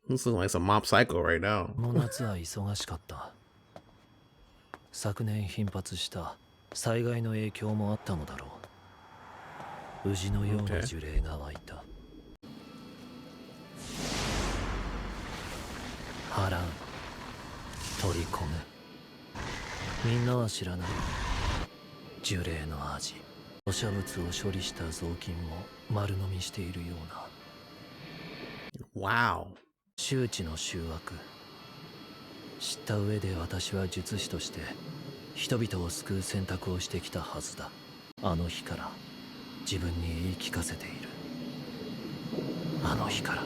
This looks like some mob psycho right now. この夏は忙しかった。昨年頻発した災害の影響もあったのだろう。宇治のような呪霊が湧いた。払う。取り込む。みんなは知らない。呪霊の味。土砂物を処理した雑巾も丸飲みしているような。Wow. 周知の醜悪。知った上で私は術師として人々を救う選択をしてきたはずだ。あの日から自分に言い聞かせている。あの日から。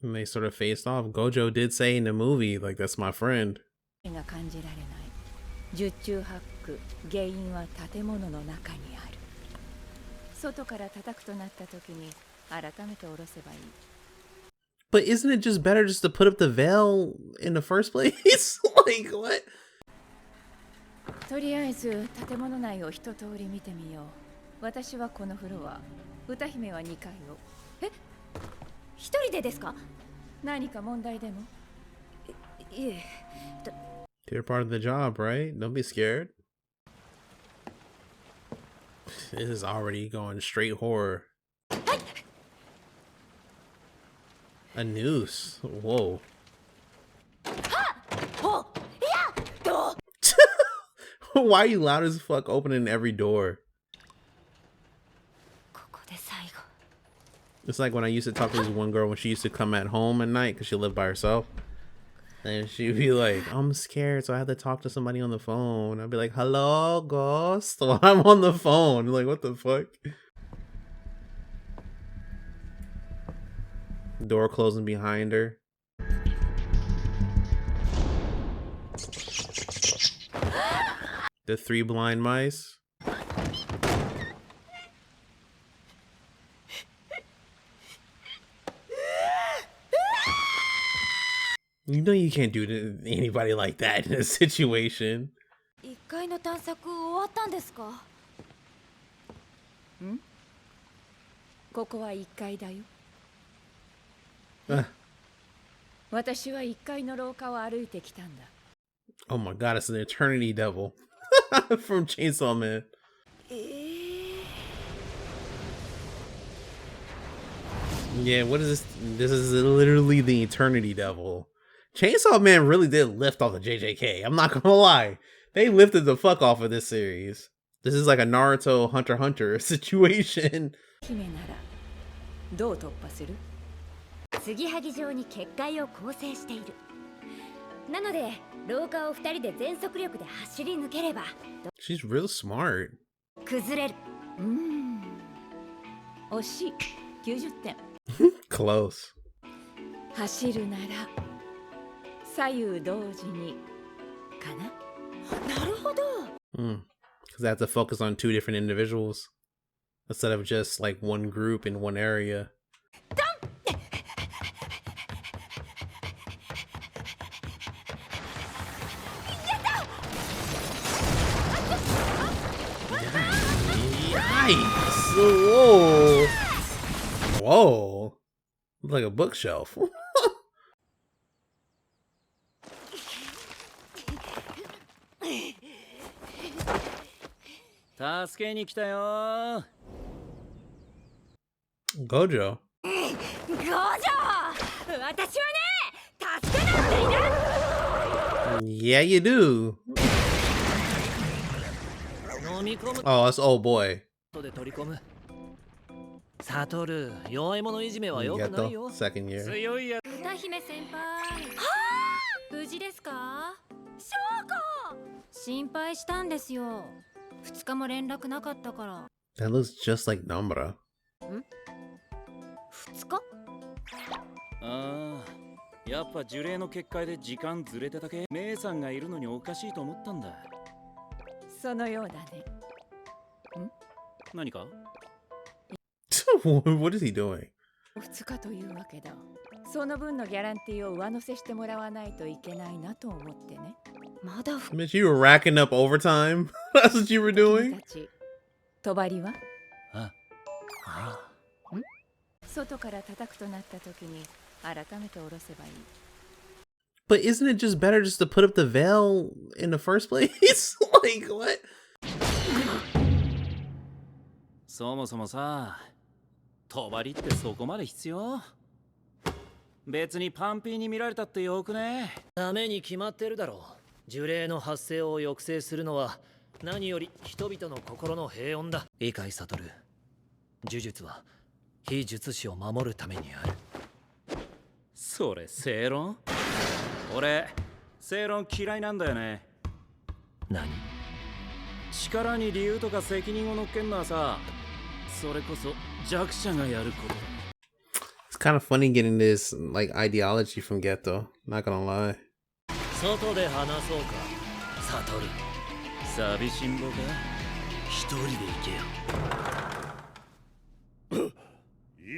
And they sort of faced off. Gojo did say in the movie, like, that's my friend. が感じられない。十中八九、原因は建物の中にある。外から叩くとなった時に改めて下ろせばいい。But isn't it just better just to put up the veil in the first place? Like, what? とりあえず建物内を一通り見てみよう。私はこのフロア、歌姫は2階を。え、一人でですか？何か問題でも？いえ。You're part of the job, right? Don't be scared. This is already going straight horror. A noose. Whoa. Why are you loud as fuck opening every door? It's like when I used to talk to this one girl when she used to come at home at night because she lived by herself. And she'd be like, I'm scared, so I have to talk to somebody on the phone. I'd be like, hello, ghost? While I'm on the phone. Like, what the fuck? Door closing behind her. The 3 blind mice. You know you can't do to anybody like that in a situation. 1階の探索終わったんですか？ん？ここは1階だよ。私は1階の廊下を歩いてきたんだ。Oh my god, it's an eternity devil from Chainsaw Man. Yeah, what is this? This is literally the eternity devil. Chainsaw Man really did lift off the JJK. I'm not gonna lie. They lifted the fuck off of this series. This is like a Naruto Hunter x Hunter situation. どう突破する？継ぎはぎ状に結界を構成している。なので廊下を2人で全速力で走り抜ければ。She's real smart. 崩れる。惜しい。90点。Close. 走るなら左右同時にかな。なるほど。Because they have to focus on 2 different individuals instead of just like one group in one area. Yikes! Whoa! Whoa! Looks like a bookshelf. 助けに来たよ。ゴジョ。ゴジョ！私はね、助けなんていない。Yeah, you do. Oh, that's old boy. 取り込む。サトル、弱い者いじめは良くないよ。Second year. 強いや。歌姫先輩。はあ、無事ですか？翔子。心配したんですよ。2日も連絡なかったから。That looks just like Nambara. ん？2日？ああ、やっぱ呪霊の結界で時間ずれてたけ。姉さんがいるのにおかしいと思ったんだ。そのようだね。ん？何か？What is he doing? 2日というわけだ。その分のギャランティーを上乗せしてもらわないといけないなと思ってね。まだ。Bitch, you were racking up overtime? That's what you were doing? 帳は？ああ。外から叩くとなった時に改めて下ろせばいい。 But isn't it just better just to put up the veil in the first place? Like, what? そもそもさ、帳ってそこまで必要？別にパンピーに見られたってよくね？ダメに決まってるだろう。呪霊の発生を抑制するのは何より人々の心の平穏だ。理解悟る。呪術は非術師を守るためにある。それ正論？俺正論嫌いなんだよね。何？力に理由とか責任を乗っけんのはさ、それこそ弱者がやることだ。It's kind of funny getting this like ideology from Geto. Not gonna lie. 外で話そうか、悟る。寂しんぼか？一人で行けよ。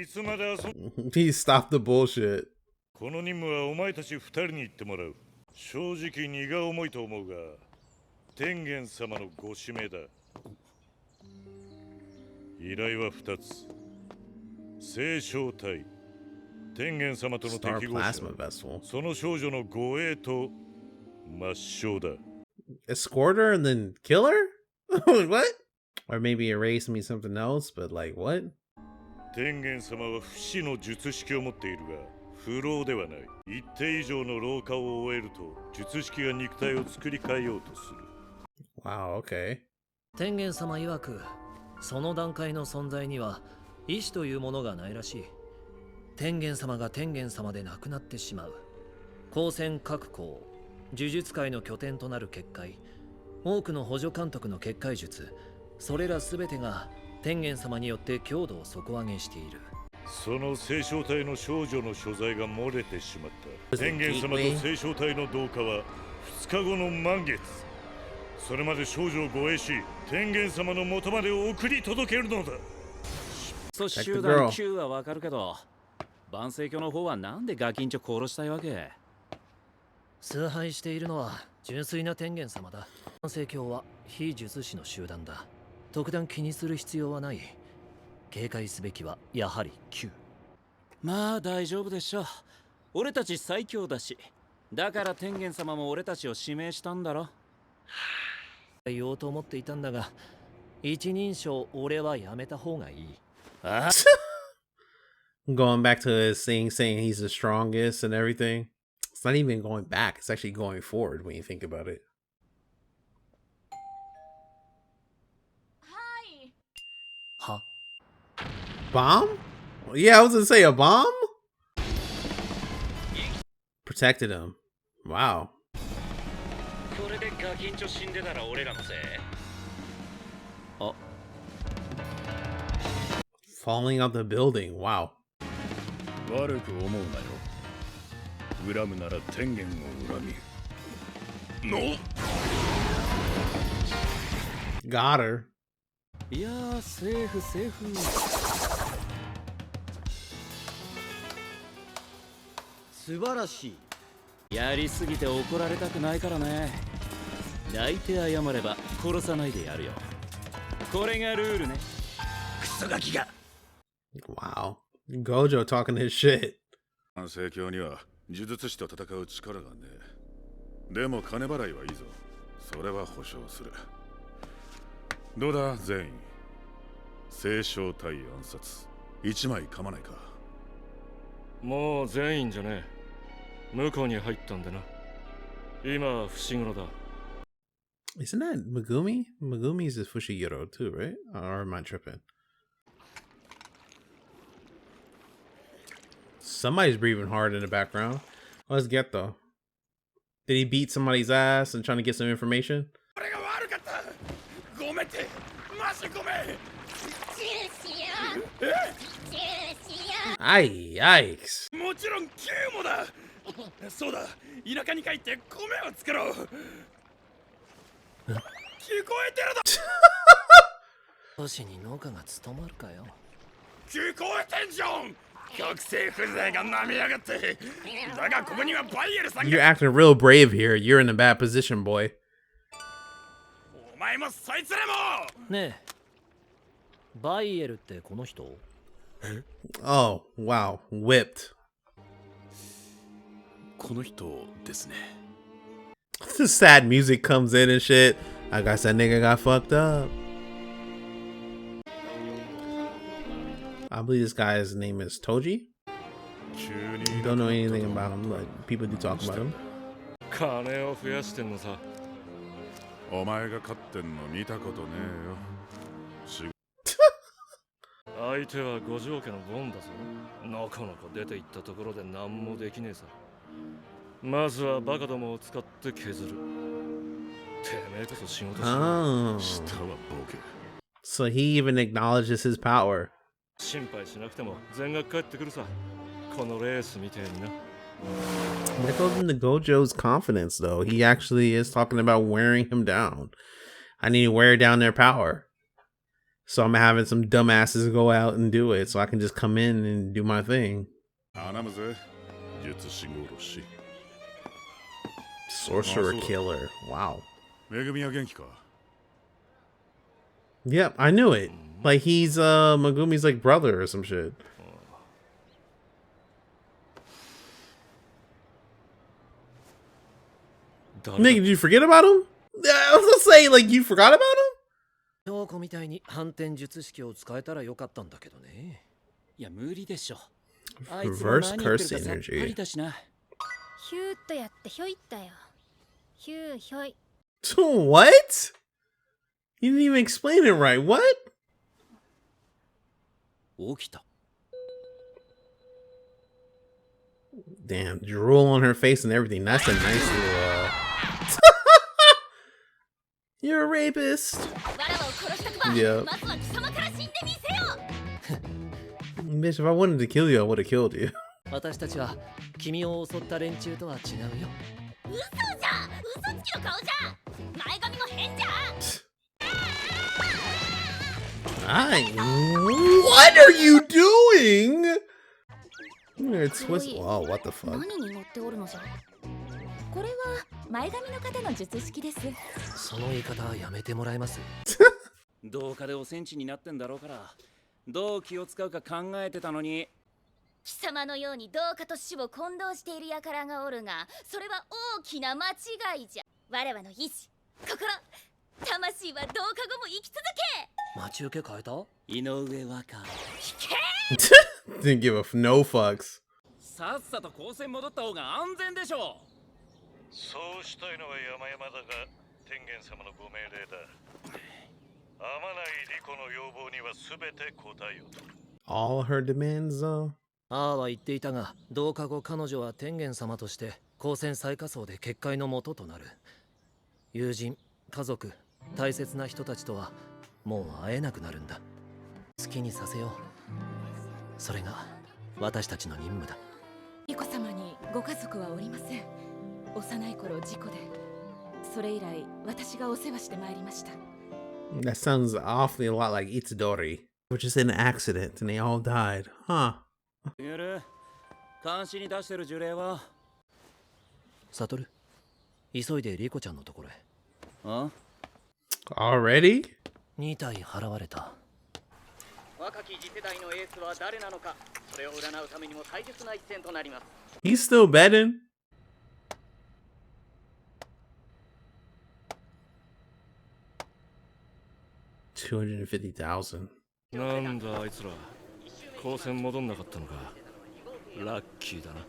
いつまで遊ん He stopped the bullshit. この任務はお前たち二人に行ってもらう。正直荷が重いと思うが、天元様のご指名だ。依頼は2つ。聖書隊、天元様との Star 適合者、 Plasma Vessel. その少女の護衛と抹消だ。 Escort her and then kill her? What? Or maybe erase me something else, but like what? 天元様は不死の術式を持っているが、不老ではない。一定以上の老化を終えると、術式が肉体を作り変えようとする。Wow, okay. 天元様曰く、その段階の存在には意志というものがないらしい。天元様が天元様で亡くなってしまう。高専各校、呪術界の拠点となる結界、多くの補助監督の結界術、それら全てが天元様によって強度を底上げしている。その聖書体の少女の所在が漏れてしまった。天元様と聖書体の同化は2日後の満月。それまで少女を護衛し、天元様の元まで送り届けるのだ。そう集団9はわかるけど、万世教の方はなんでガキンチョ殺したいわけ？崇拝しているのは純粋な天元様だ。万世教は非術師の集団だ。特段気にする必要はない。警戒すべきはやはり9。まあ大丈夫でしょ。俺たち最強だし。だから天元様も俺たちを指名したんだろ。言おうと思っていたんだが、一人称俺はやめた方がいい。あGoing back to his saying he's the strongest and everything. It's not even going back. It's actually going forward when you think about it. Hi. は？ Bomb? Yeah, I was gonna say a bomb? Protected him. Wow. これでガキンチョ死んでたら俺らのせい。あ、Falling out the building. Wow. 悪く思うなよ。恨むなら天元を恨み。の Got her. いやー、セーフセーフ。素晴らしい。やりすぎて怒られたくないからね。泣いて謝れば殺さないでやるよ。これがルールね。クソガキが。Wow. Gojo talking his shit. 万世教には呪術師と戦う力がねえ。でも金払いはいいぞ。それは保証する。どうだ全員。聖書対暗殺。一枚噛まないか。もう全員じゃねえ。向こうに入ったんでな。今伏黒だ。 Isn't that Megumi? Megumi's is Fushiguro too, right? Or am I tripping? Somebody's breathing hard in the background. Let's get though. Did he beat somebody's ass and trying to get some information? Ay, yikes. もちろん9もだ。そうだ、田舎に帰って米を作ろう。聞こえてるだ。都市に農家が務まるかよ。聞こえてんじゃん。極性風情がなめやがって。だがここにはバイエルさん You're が。 acting real brave here. You're in a bad position, boy. お前もそいつらも。ねえ、バイエルってこの人？ Oh, wow. Whipped. この人ですね。 This sad music comes in and shit. I guess that nigga got fucked up. I believe this guy's name is Toji. Don't know anything about him, but people do talk about him. 金を増やしてんのさ。お前が勝ってんの見たことねえよ。相手は五条家のボンだぞ。のこのこ出て行ったところで何もできねえさ。まずはバカどもを使って削る。てめえこそ仕事しろ。Oh. 下はボケ。 So he even acknowledges his power. 心配しなくても全額返ってくるさ。このレースみてえにな。That goes into Gojo's confidence, though. He actually is talking about wearing him down. I need to wear down their power. So I'm having some dumbasses go out and do it, so I can just come in and do my thing. 頼むぜ。術師殺し。 Sorcerer killer. Wow. めぐみは元気か? Yep, I knew it. Like he's Megumi's like brother or some shit. Nigga, did you forget about him? I was gonna say, like, you forgot about him? 陽子みたいに反転術式を使えたらよかったんだけどね。いや無理でしょ。あいつも Reverse 何言って curse るかさっぱ energy. りだしな。ヒューっとやってひょいったよ。ヒューひょい。So what? You didn't even explain it right. What? 起きた。 Damn, drool on her face and everything. That's a nice little You're a rapist. Yeah. Bitch, if I wanted to kill you, I would have killed you. 私たちは君を襲った連中とは違うよ。嘘じゃ嘘つきの顔じゃ前髪も変じゃ What are you doing? Twist. Oh, what the fuck? 何に乗っておるのじゃこれは前髪の方の術式です。その言い方はやめてもらえます？同化でおセンチになってんだろうから、どう気を使うか考えてたのに。貴様のように同化と死を混同している輩がおるが、それは大きな間違いじゃ。我らの意志、心、魂は同化後も生き続け。待ち受け変えた？井上和歌。聞け Didn't give a no fucks. さっさと高専戻った方が安全でしょ。そうしたいのは山々だが、天元様のご命令だ。天内理子の要望には全て応えようと。 All her demands, though. ああは言っていたが、同化後彼女は天元様として高専最下層で結界の元となる。友人、家族、大切な人たちとはもう会えなくなるんだ。好きにさせよう。それが私たちの任務だ。理子様にご家族はおりません。幼い頃事故で、それ以来私がお世話してまいりました。 That sounds awfully a lot like Itadori, which is an accident and they all died. Huh. ゆる、監視に出してる呪霊はサトル、急いでリコちゃんのところへ。あ Already? 2体払われた。若き次世代のエースは誰なのか、それを占うためにも大切な一戦となります。 He's still betting? $250,000. なんだあいつら、高専戻んなかったのか。ラッキーだな。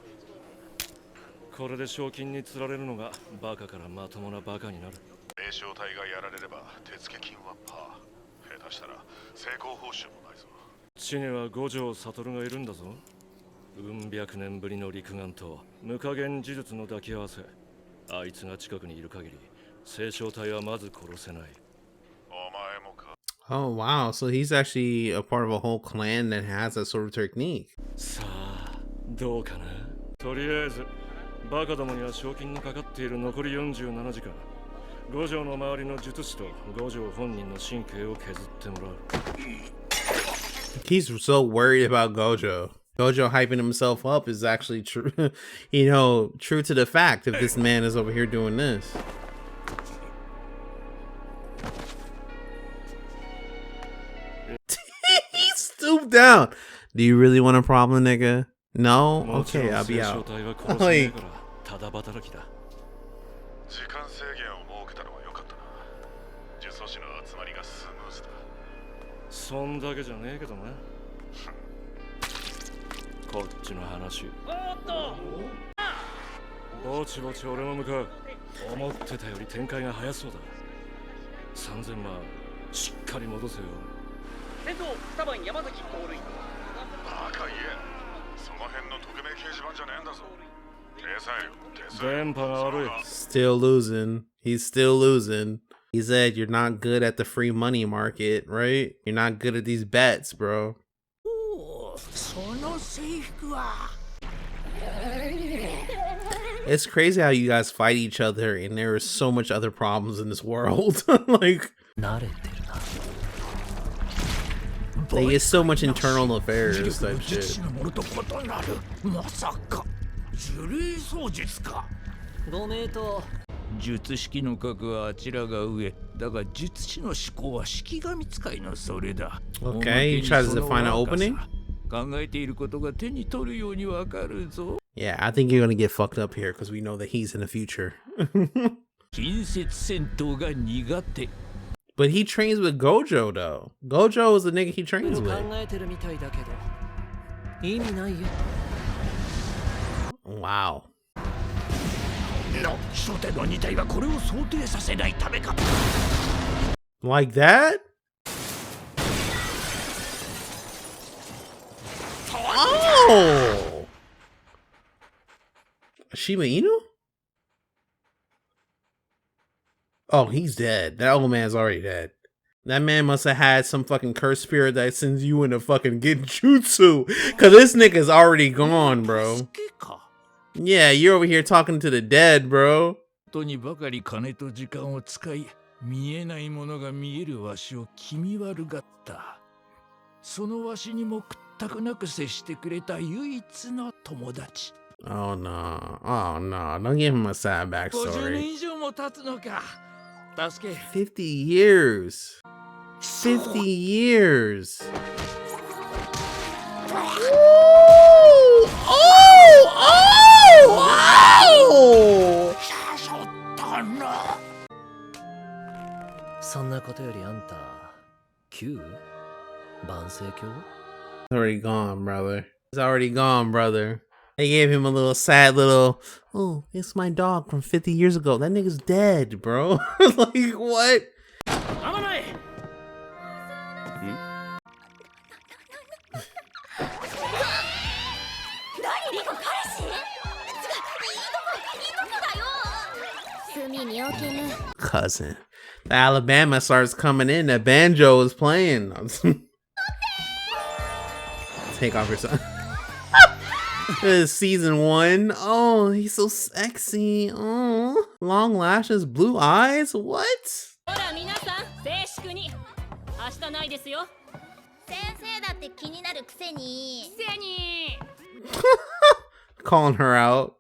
これで賞金に釣られるのがバカからまともなバカになる。霊障隊がやられれば手付金はパー。下手したら成功報酬もないぞ。地には五条悟がいるんだぞ。うん百年ぶりの陸眼と無加減呪術の抱き合わせ。あいつが近くにいる限り、聖将隊はまず殺せない。お前もか。 Oh, wow. So he's actually a part of a whole clan that has that sort of technique. さあ、どうかな。とりあえず、バカどもには賞金のかかっている残り47時間。五条の周りの術師と五条本人の神経を削ってもらう。 He's so worried about Gojo. Gojo hyping himself up is actually true, you know, true to the fact if this man is over here doing this. He stooped down. Do you really want a problem, nigga? No? Okay, I'll be out. Like, ただ働きだ。時間制限を設けたのは良かったな。呪詛師の集まりがスムーズだ。そんだけじゃねえけどな。こっちの話。ぼちぼち俺も向かう。思ってたより展開が早そうだ。3000万しっかり戻せよ。先頭2番山崎盗塁。バカ言え。その辺の匿名掲示板じゃねえんだぞ。手さえよ、手さえよ。電波が悪い。 Still losing. He's still losing. He said you're not good at the free money market, right? You're not good at these bets, bro. It's crazy how you guys fight each other and there is so much other problems in this world. Like, it's so much internal affairs type shit. ご名答。術式の格はあちらが上だが術師の思考は式神使いのそれだ。 Okay, he tries to find an opening. 考えていることが手に取るようにわかるぞ。 Yeah, I think you're gonna get fucked up here because we know that he's in the future. 近接戦闘が苦手。 But he trains with Gojo though. Gojo is the nigga he trains with. 考えてるみたいだけど意味ないよ。 Wow. 初手の2体はこれを想定させないためか。 Like that? Oh! Shiba Inu? Oh, he's dead. That old man's already dead. That man must have had some fucking cursed spirit that sends you into fucking Genjutsu. Cause this nigga's already gone, bro. Yeah, you're over here talking to the dead, bro. とにばかり金と時間を使い、見えないものが見えるわしを気味悪がった。そのわしにも屈託なく接してくれた唯一の友達。 Oh no. Oh no. Don't give him a sad 50年 backstory. 以上も経つのか。助け。 50 years. 50 years. Oh! Oh! Oh! そんなことよりあんた Q？ 万世教？ It's already gone, brother. It's already gone, brother. They gave him a little sad little, oh, it's my dog from 50 years ago. That nigga's dead, bro. Like, what? Cousin. The Alabama starts coming in. That banjo is playing. Take off your son. This is season 1. Oh, he's so sexy. Oh, long lashes, blue eyes. What? Calling her out.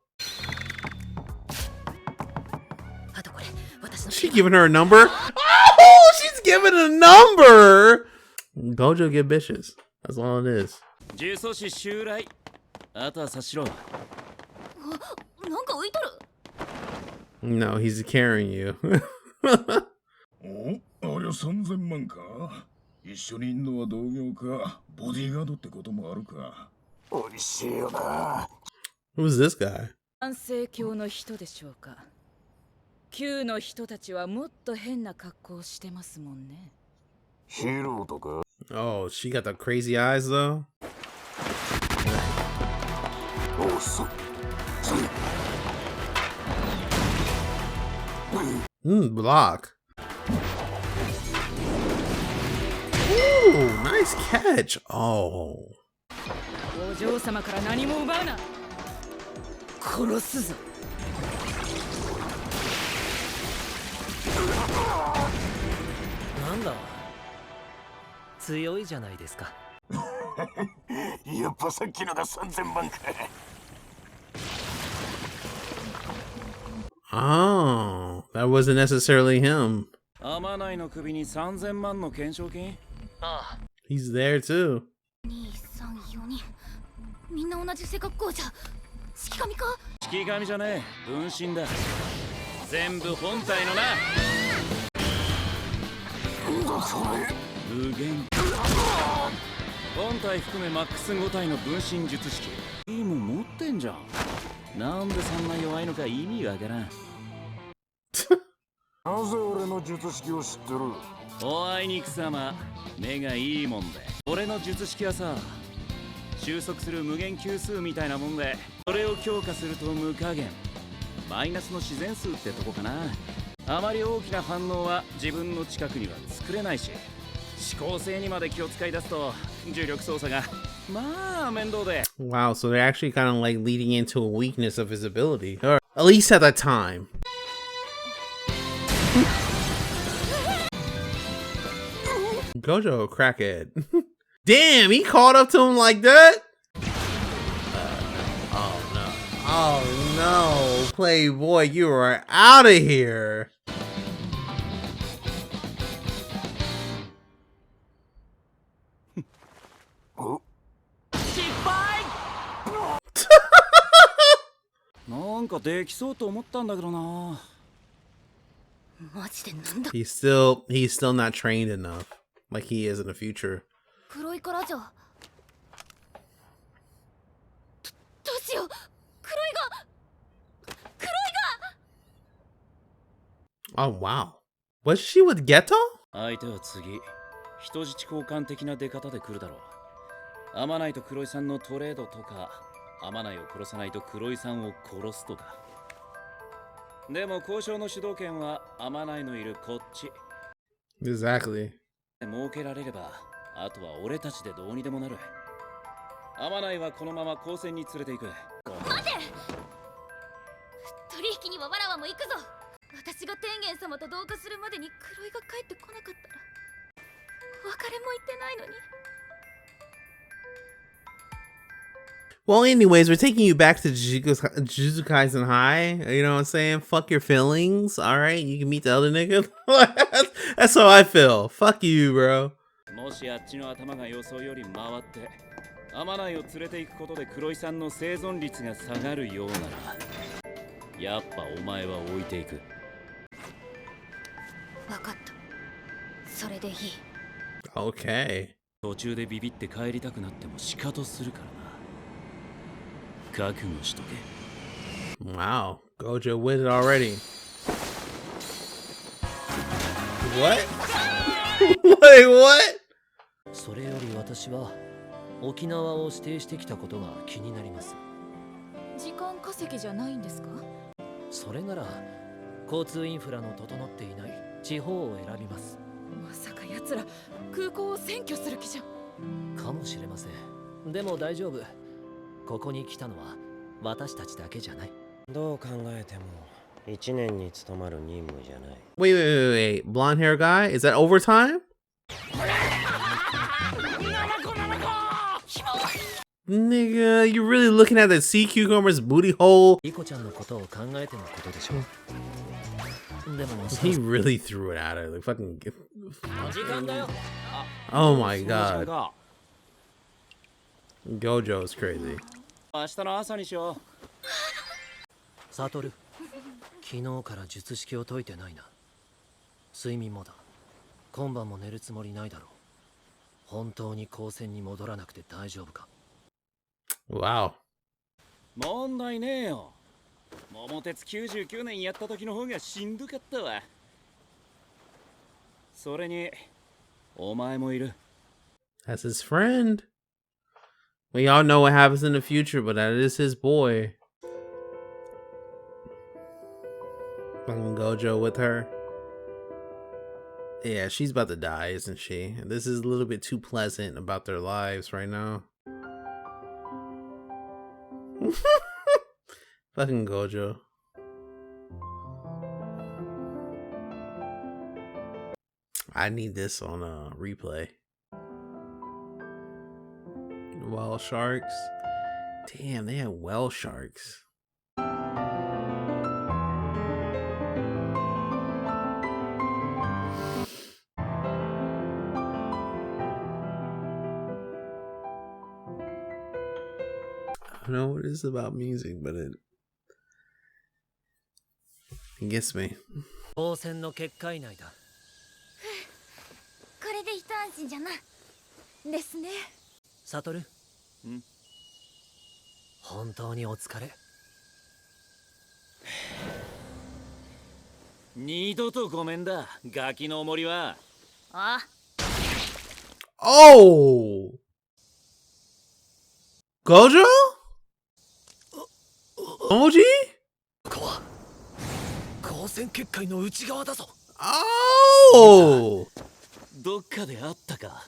She giving her a number? Oh, she's giving a number. Gojo get bitches. That's all it is. 呪詛師襲来。あとは察しろ。なんか浮いとる。 No, he's carrying you. お、あれは3000万か。一緒にいんのは同業か、ボディーガードってこともあるか。おいしいよな。Who's this guy? 万世教の人でしょうか。Q の人たちはもっと変な格好をしてますもんね。ヒーローとか。Oh, she got the crazy eyes though. Block. Ooh, nice catch. Oh. お嬢様から何も奪うな。殺すぞ。なんだ強いじゃないですか。やっぱさっきのが3000万か。Oh, that wasn't necessarily him. 天内の首に3000万の懸賞金。ああ。 He's there too. 2、3、4人。みんな同じ背格好じゃ。式神か。式神じゃねえ、分身だ。全部本体のな。無限本体含めマックス5体の分身術式。いいもん持ってんじゃん。なんでそんな弱いのか意味わからん。なぜ俺の術式を知ってる？おあいにくさま、目がいいもんで。俺の術式はさ、収束する無限級数みたいなもんで、それを強化すると無加減、マイナスの自然数ってとこかな。あまり大きな反応は自分の近くには作れないし、思考性にまで気を使い出すと重力操作がまあ面倒で。 Wow, so they're actually kind of like leading into a weakness of his ability, or at least at that time. Gojo a crackhead. Damn, he caught up to him like that? Oh no. Oh no. Playboy, you are out of here. Oh. なんかできそうと思ったんだけどな。マジでなんだ。 He's still not trained enough like he is in the future. 黒いからじゃ。どうしよう。黒いが。Oh wow. Was she with Geto? 相手は次、人質交換的な出方で来るだろう。アマナイと黒井さんのトレードとか、アマナイを殺さないと黒井さんを殺すとか。でも交渉の主導権はアマナイのいるこっち。 Exactly. 設けられれば、あとは俺たちでどうにでもなる。アマナイはこのまま交戦に連れて行く。待て。取引にはわらわも行くぞ。私が天元様と同化するまでに黒井が帰ってこなかったら別れも言ってないのに。 Well, anyways, we're taking you back to Jujutsu Kaisen High. You know what I'm saying? Fuck your feelings. All right, you can meet the other nigga. That's how I feel. Fuck you, bro. もしあっちの頭が予想より回って、アマナイを連れて行くことで黒井さんの生存率が下がるようなら、やっぱお前は置いていく。分かった。それでいい。 Okay. 途中でビビって帰りたくなっても仕方するからな。覚悟しとけ。 Wow, Gojo with it already. What? Wait, what? それより私は沖縄を指定してきたことが気になります。時間稼ぎじゃないんですか？それなら交通インフラの整っていない地方を選びます。まさか奴ら空港を占拠する気じゃ。かもしれません。でも大丈夫。ここに来たのは私たちだけじゃない。どう考えても1年に務まる任務じゃない。 Wait. Blonde hair guy? Is that overtime? Nigga, you really looking at the sea cucumber's booty hole? リコちゃんのことを考えてのことでしょう。でも He really threw it at her. Like fucking. 時間だよ。 Oh my god. Gojo is crazy. 明日の朝にしよう。サトル、昨日から術式を解いてないな。睡眠もだ。今晩も寝るつもりないだろう。本当に高専に戻らなくて大丈夫か？ Wow. 問題ねえよ。桃鉄99年やった時の方がしんどかったわ。それにお前もいる。 That's his friend. We all know what happens in the future, but that is his boy. Fucking Gojo with her. Yeah, she's about to die, isn't she? This is a little bit too pleasant about their lives right now. Fucking Gojo. I need this on a replay. Whale sharks. Damn, they had whale sharks. don't know what it is about music, but it gets me. 当選の結果以内だ。これで一安心じゃな。ですね。サトル。本当にお疲れ。二度とごめんだ、ガキの森は。あ。Oh! Gojo? Toji? ここは光線結界の内側だぞ。Oh! どっかであったか。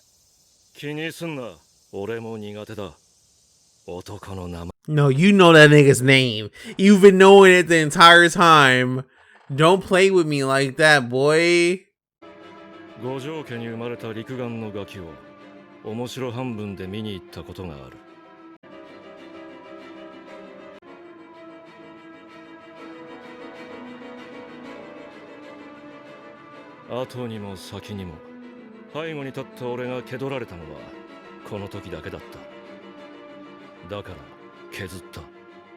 気にすんな、俺も苦手だ。男の名前。No, you know that nigga's name. You've been knowing it the entire time. Don't play with me like that, boy. 五条家に生まれた陸眼のガキを面白半分で見に行ったことがある。後にも先にも背後に立った俺が蹴取られたのはこの時だけだった。だから削った。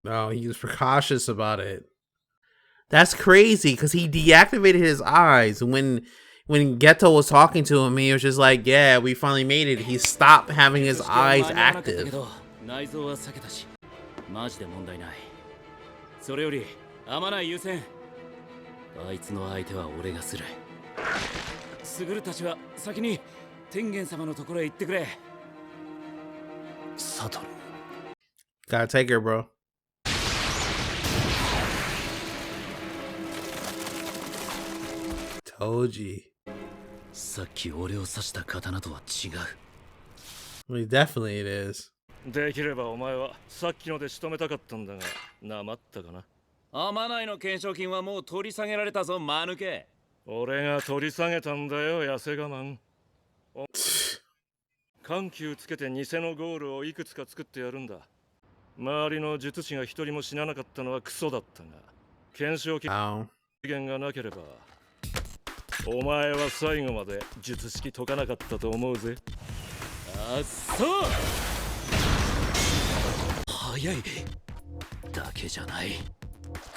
No, he was precautious about it. That's crazy because he deactivated his eyes when Geto was talking to him. He was just like, "Yeah, we finally made it." He stopped having his eyes active. 内臓は避けたし、マジで問題ない。それより天内優先。あいつの相手は俺がする。スグルたちは先に天元様のところへ行ってくれ。サトル。Gotta take her, bro. Toji. さっき俺を刺した刀とは違う。Well, definitely it is. できればお前はさっきので仕留めたかったんだが、なまったかな。天内の懸賞金はもう取り下げられたぞ、間抜け。俺が取り下げたんだよ、痩せ我慢。緩急つけて偽のゴールをいくつか作ってやるんだ。周りの術師が一人も死ななかったのはクソだったが、懸賞期限がなければお前は最後まで術式解かなかったと思うぜ。あっそう。早いだけじゃない。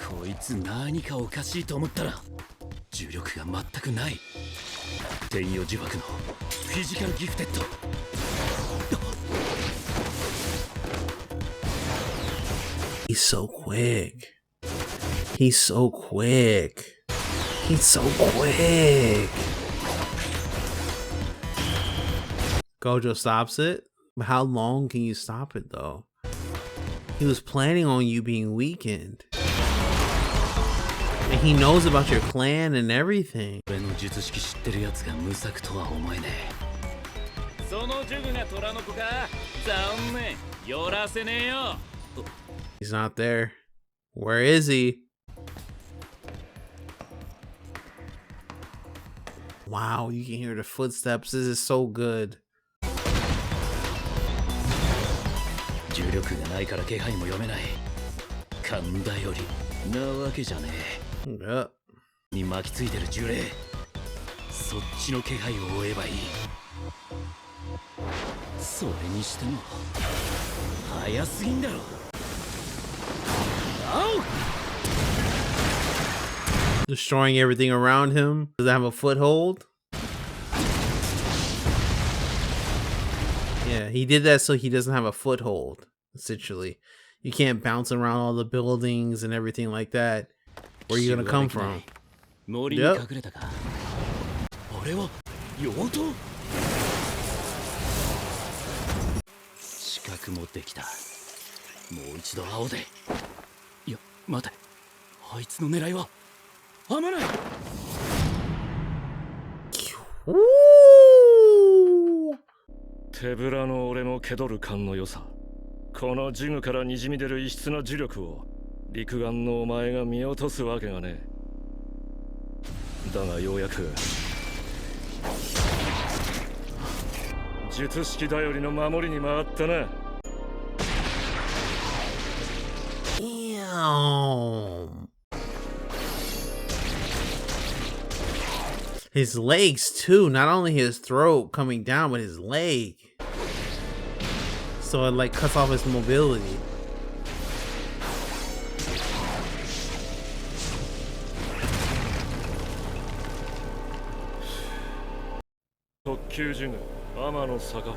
こいつ何かおかしいと思ったら重力が全くない。天与呪縛のフィジカルギフテッド。He's so quick. He's so quick. He's so quick. Gojo stops it? But how long can you stop it though? He was planning on you being weakened. And he knows about your clan and everything. 俺の術式知ってるやつが無策とは思えねえ。そのジュグが虎の子か。残念。寄らせねえよ。He's not there. Where is he? Wow, you can hear the footsteps. This is so good. 重力がないから気配も読めない。勘頼りなわけじゃねえ。Yep. に巻きついてる呪霊。そっちの気配を追えばいい。それにしても早すぎんだろ。Destroying everything around him. Does it have a foothold? Yeah, he did that so he doesn't have a foothold, essentially. You can't bounce around all the buildings and everything like that. Where are you gonna come from? Yep. 俺は妖刀。資格もできた。もう一度青で。いや、待て。あいつの狙いは天内。手ぶらの俺の蹴取る勘の良さ。このジムからにじみ出る異質な呪力を陸眼のお前が見落とすわけがねえ。だがようやく術式頼りの守りに回ったな。His legs too, not only his throat coming down, but his leg. So it like cuts off his mobility. 級呪具天の逆鉾。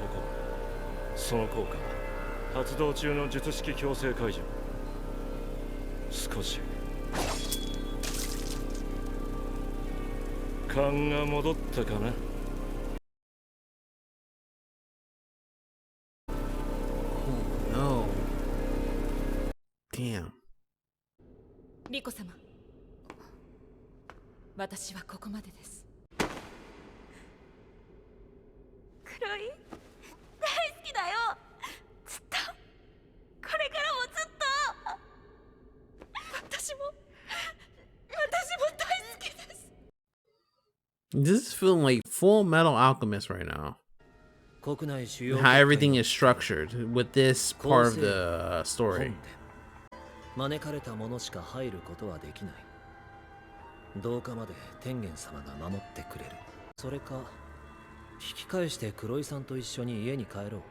その効果発動中の術式強制解除。少し勘が戻ったかな。No. Damn. リコ様、私はここまでです。黒い大好きだよ。ずっとこれからもずっと。私も大好きです。This is feeling like Full Metal Alchemist right now. How everything is structured with this part of the story. 招かれた者しか入ることはできない。廊下まで天元様が守ってくれる。それか引き返して黒井さんと一緒に家に帰ろ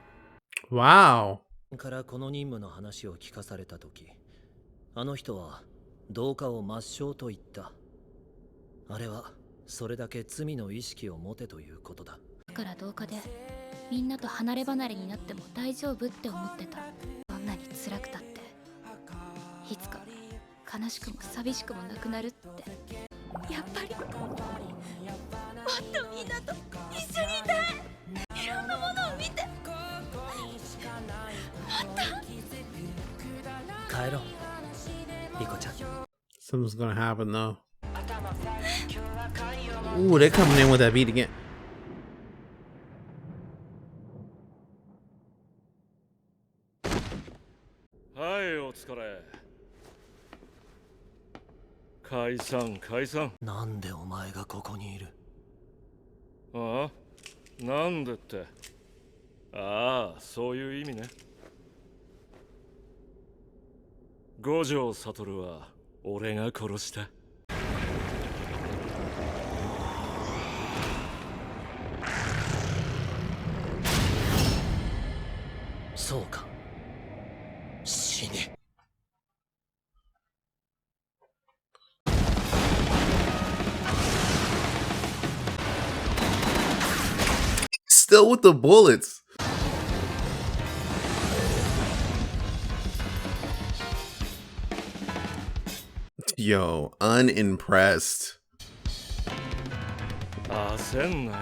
う。Wow。からこの任務の話を聞かされたとき、あの人は廊下を抹消と言った。あれはそれだけ罪の意識を持てということだ。だから廊下でみんなと離れ離れになっても大丈夫って思ってた。どんなに辛くたっていつか悲しくも寂しくもなくなるって。やっぱりもっとみんなと一緒にいたい。いろんなものを見て。もっと帰ろう、リコちゃん。 Something's gonna happen though. Ooh, they're coming in with that beat again. はい、お疲れ。解散。なんでお前がここにいる？ああ、なんでって。ああ、そういう意味ね。五条悟は俺が殺した。そうか。死ね。Still with the bullets. Yo, unimpressed. 焦んなよ。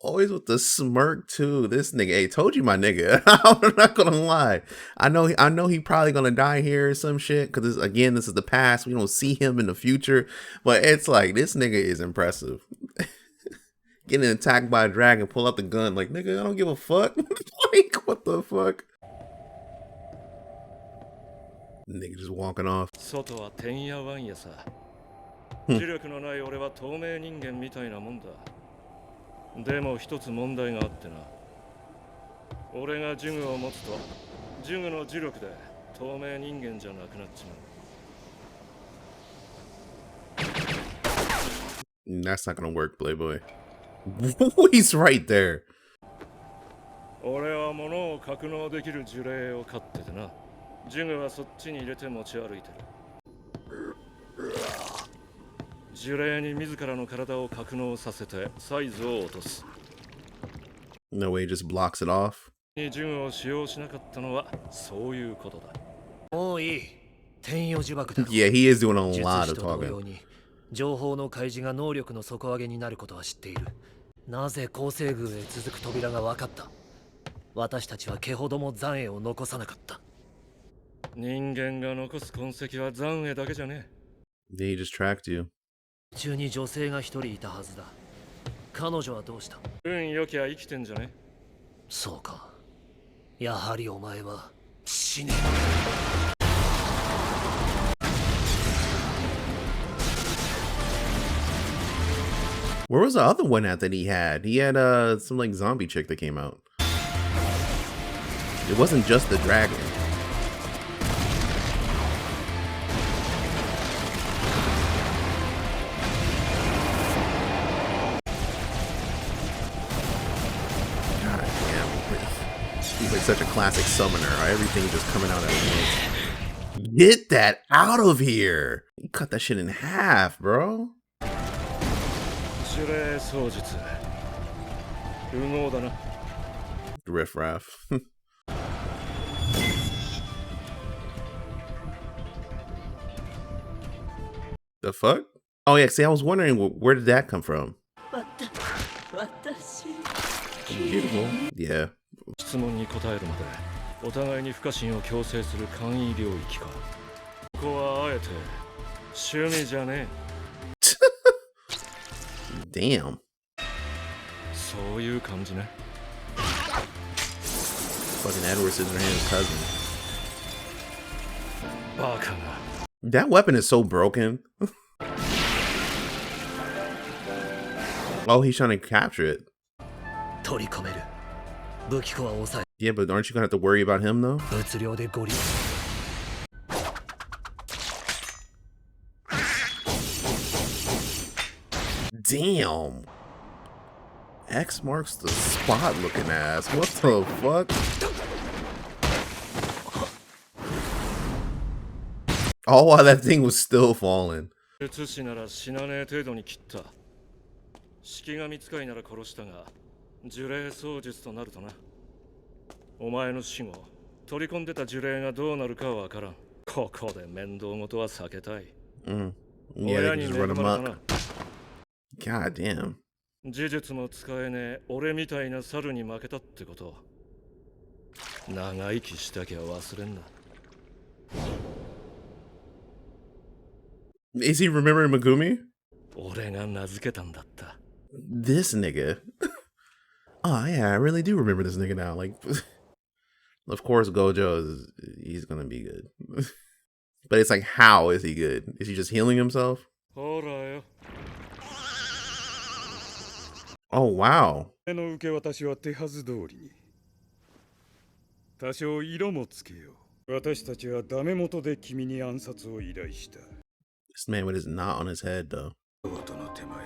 Always with the smirk too. This nigga, hey, Toji my nigga. I'm not gonna lie. I know he probably gonna die here or some shit. Cause this is the past. We don't see him in the future. But it's like this nigga is impressive. Getting attacked by a dragon, pull out the gun, like nigga, I don't give a fuck. Like what the fuck? Nigga just walking off. 外はてんやわんやさ。磁力のない俺は透明人間みたいなもんだ。でも一つ問題があってな。俺が呪具を持つと呪具の磁力で透明人間じゃなくなっちまう。 That's not gonna work, Playboy. He's right there. 俺は物を格納できる呪霊を飼っててな。呪具はそっちに入れて持ち歩いてる。呪霊に自らの体を格納させてサイズを落とす。No way, he just blocks it off. に呪具を使用しなかったのはそういうことだ。もういい。天与呪縛だ。Yeah, he is doing a lot of talking. 情報の開示が能力の底上げになることは知っている。なぜ厚生宮へ続く扉が分かった。私たちは毛ほども残影を残さなかった。人間が残す痕跡は残影だけじゃねえ。They just tracked you. 中に女性が一人いたはずだ。彼女はどうした？運良きゃ生きてんじゃね。そうか。やはりお前は死ね。Where was the other one at that he had? He had some like zombie chick that came out. It wasn't just the dragon. God damn. He's like such a classic summoner. Everything just coming out at once. Get that out of here. You cut that shit in half, bro. 呪霊操術。無謀だな。Riff raff. The fuck? Oh yeah, see, I was wondering where did that come from? Beautiful. Yeah. 質問に答えるまでお互いに不可侵を強制する簡易領域か。ここはあえて趣味じゃねえ。Damn. そういう感じね。Fucking Edward Scissorhands' cousin. バカな。That weapon is so broken. Oh, he's trying to capture it. Yeah, but aren't you gonna have to worry about him though? Damn. X marks the spot looking ass. What the fuck? Oh, wow, that thing was still falling. 術師なら死なねえ程度に切った。式神使いなら殺したが、呪霊操術となるとな。お前の死後、取り込んでた呪霊がどうなるかわからん。ここで面倒事は避けたい。Yeah, they can just run amok. God damn. 呪術も使えねえ俺みたいな猿に負けたってこと。長生きしたきゃ忘れんな。Is he remembering Megumi? 俺が名付けたんだった。This nigga. Oh yeah, I really do remember this nigga now. Like, of course, Gojo he's gonna be good. But it's like, how is he good? Is he just healing himself? Oh wow. の受け渡しは手はず通りに。多少色もつけよう。私たちはダメ元で君に暗殺を依頼した。This man with his knot on his head though. 事の手前、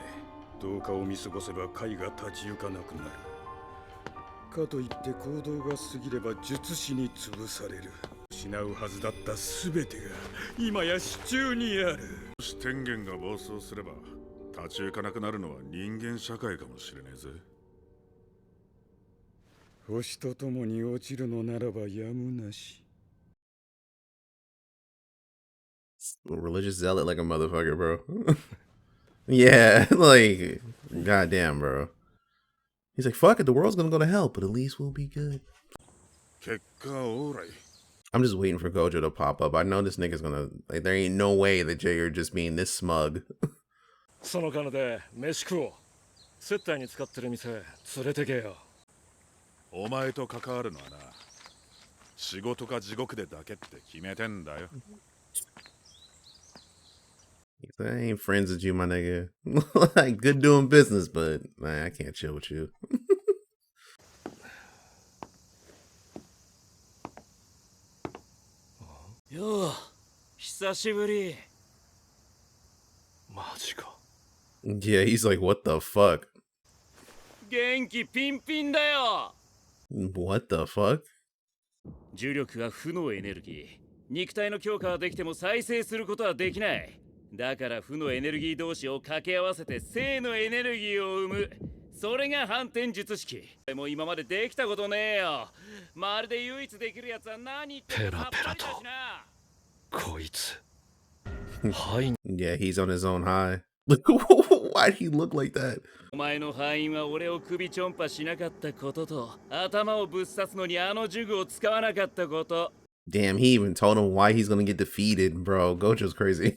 どうかを見過ごせばKyが立ち行かなくなる。かといって行動が過ぎれば術師に潰される。失うはずだった全てが今や手中にある。もし天元が暴走すれば立ち行かなくなるのは人間社会かもしれねえぜ。星と共に落ちるのならばやむなし。Religious zealot like a motherfucker, bro. Yeah, like, goddamn, bro. He's like, fuck it, the world's gonna go to hell, but at least we'll be good. I'm just waiting for Gojo to pop up. I know this nigga's gonna, like, there ain't no way that Jay are just being this smug. その金で飯食おう。接待に使ってる店連れてけよ。お前と関わるのはな、仕事か地獄でだけって決めてんだよ。I ain't friends with you, my nigga. Like, good doing business, but man, I can't chill with you. よう、久しぶり。マジか。Yeah, he's like, what the fuck? 元気ピンピンだよ。What the fuck? 重力は負のエネルギー。肉体の強化はできても再生することはできない。だから負のエネルギー同士を掛け合わせて正のエネルギーを生む。それが反転術式。もう今までできたことねえよ。まるで唯一できるやつは何ってペラペラと。こいつ。はい。Yeah, he's on his own high. Why'd he look like that? お前の敗因は俺を首ちょんぱしなかったことと、頭をぶっ刺すのにあの呪具を使わなかったこと。Damn, he even told him why he's gonna get defeated, bro. Gojo's crazy.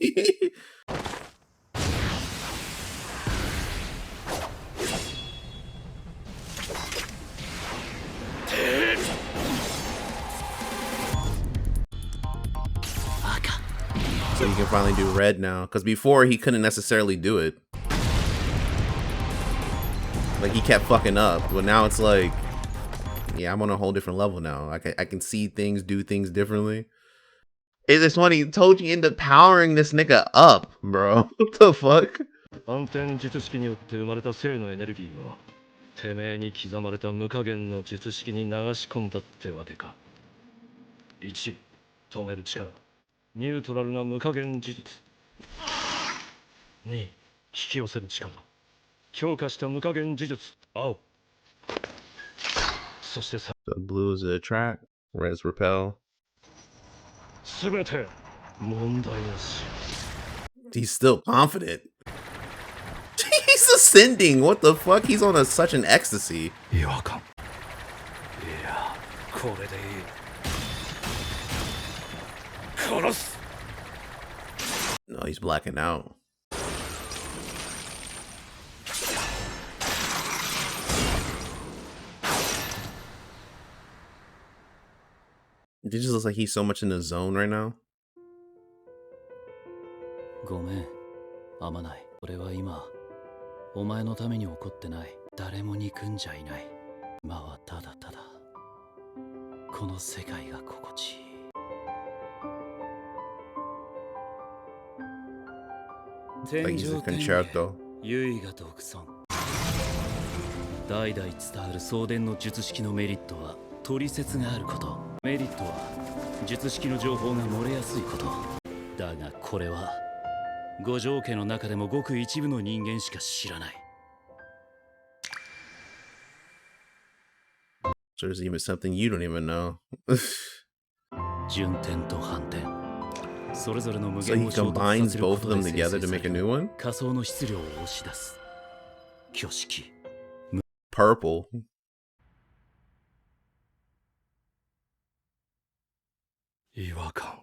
So he can finally do red now, because before he couldn't necessarily do it. Like, he kept fucking up, but now it's like, yeah, I'm on a whole different level now. I can see things, do things differently. It's funny, Toji ended up powering this nigga up, bro. What the fuck? 反転術式によって生まれた生のエネルギーをてめえに刻まれた無加減の術式に流し込んだってわけか。1、止める力。ニュートラルな無加減事実。2、引き寄せる力。強化した無加減呪術青。そしてさ、 The blue is attract, red is repel. すべて問題なし。 He's still confident. He's ascending. What the fuck? He's on such an ecstasy. 違和感。いや、これでいい。殺す。 No, he's blacking out. It just looks like he's so much in the zone right now. ごめん、あまない。俺は今、お前のために怒ってない。誰も憎んじゃいない。今はただただ、この世界が心地いい。Like he's a concerto. 唯我独尊。代々伝わる送電の術式のメリットは取説があること。メリットは術式の情報が漏れやすいこと。だがこれは五条家の中でもごく一部の人間しか知らない。 So there's even something you don't even know. 順転と反転。それぞれの無 So 限 he を衝突 combines させるこ both と of them で生 together 成 to され make a る new one? 仮想の質量を押し出す。挙式。 Purple. 違和感。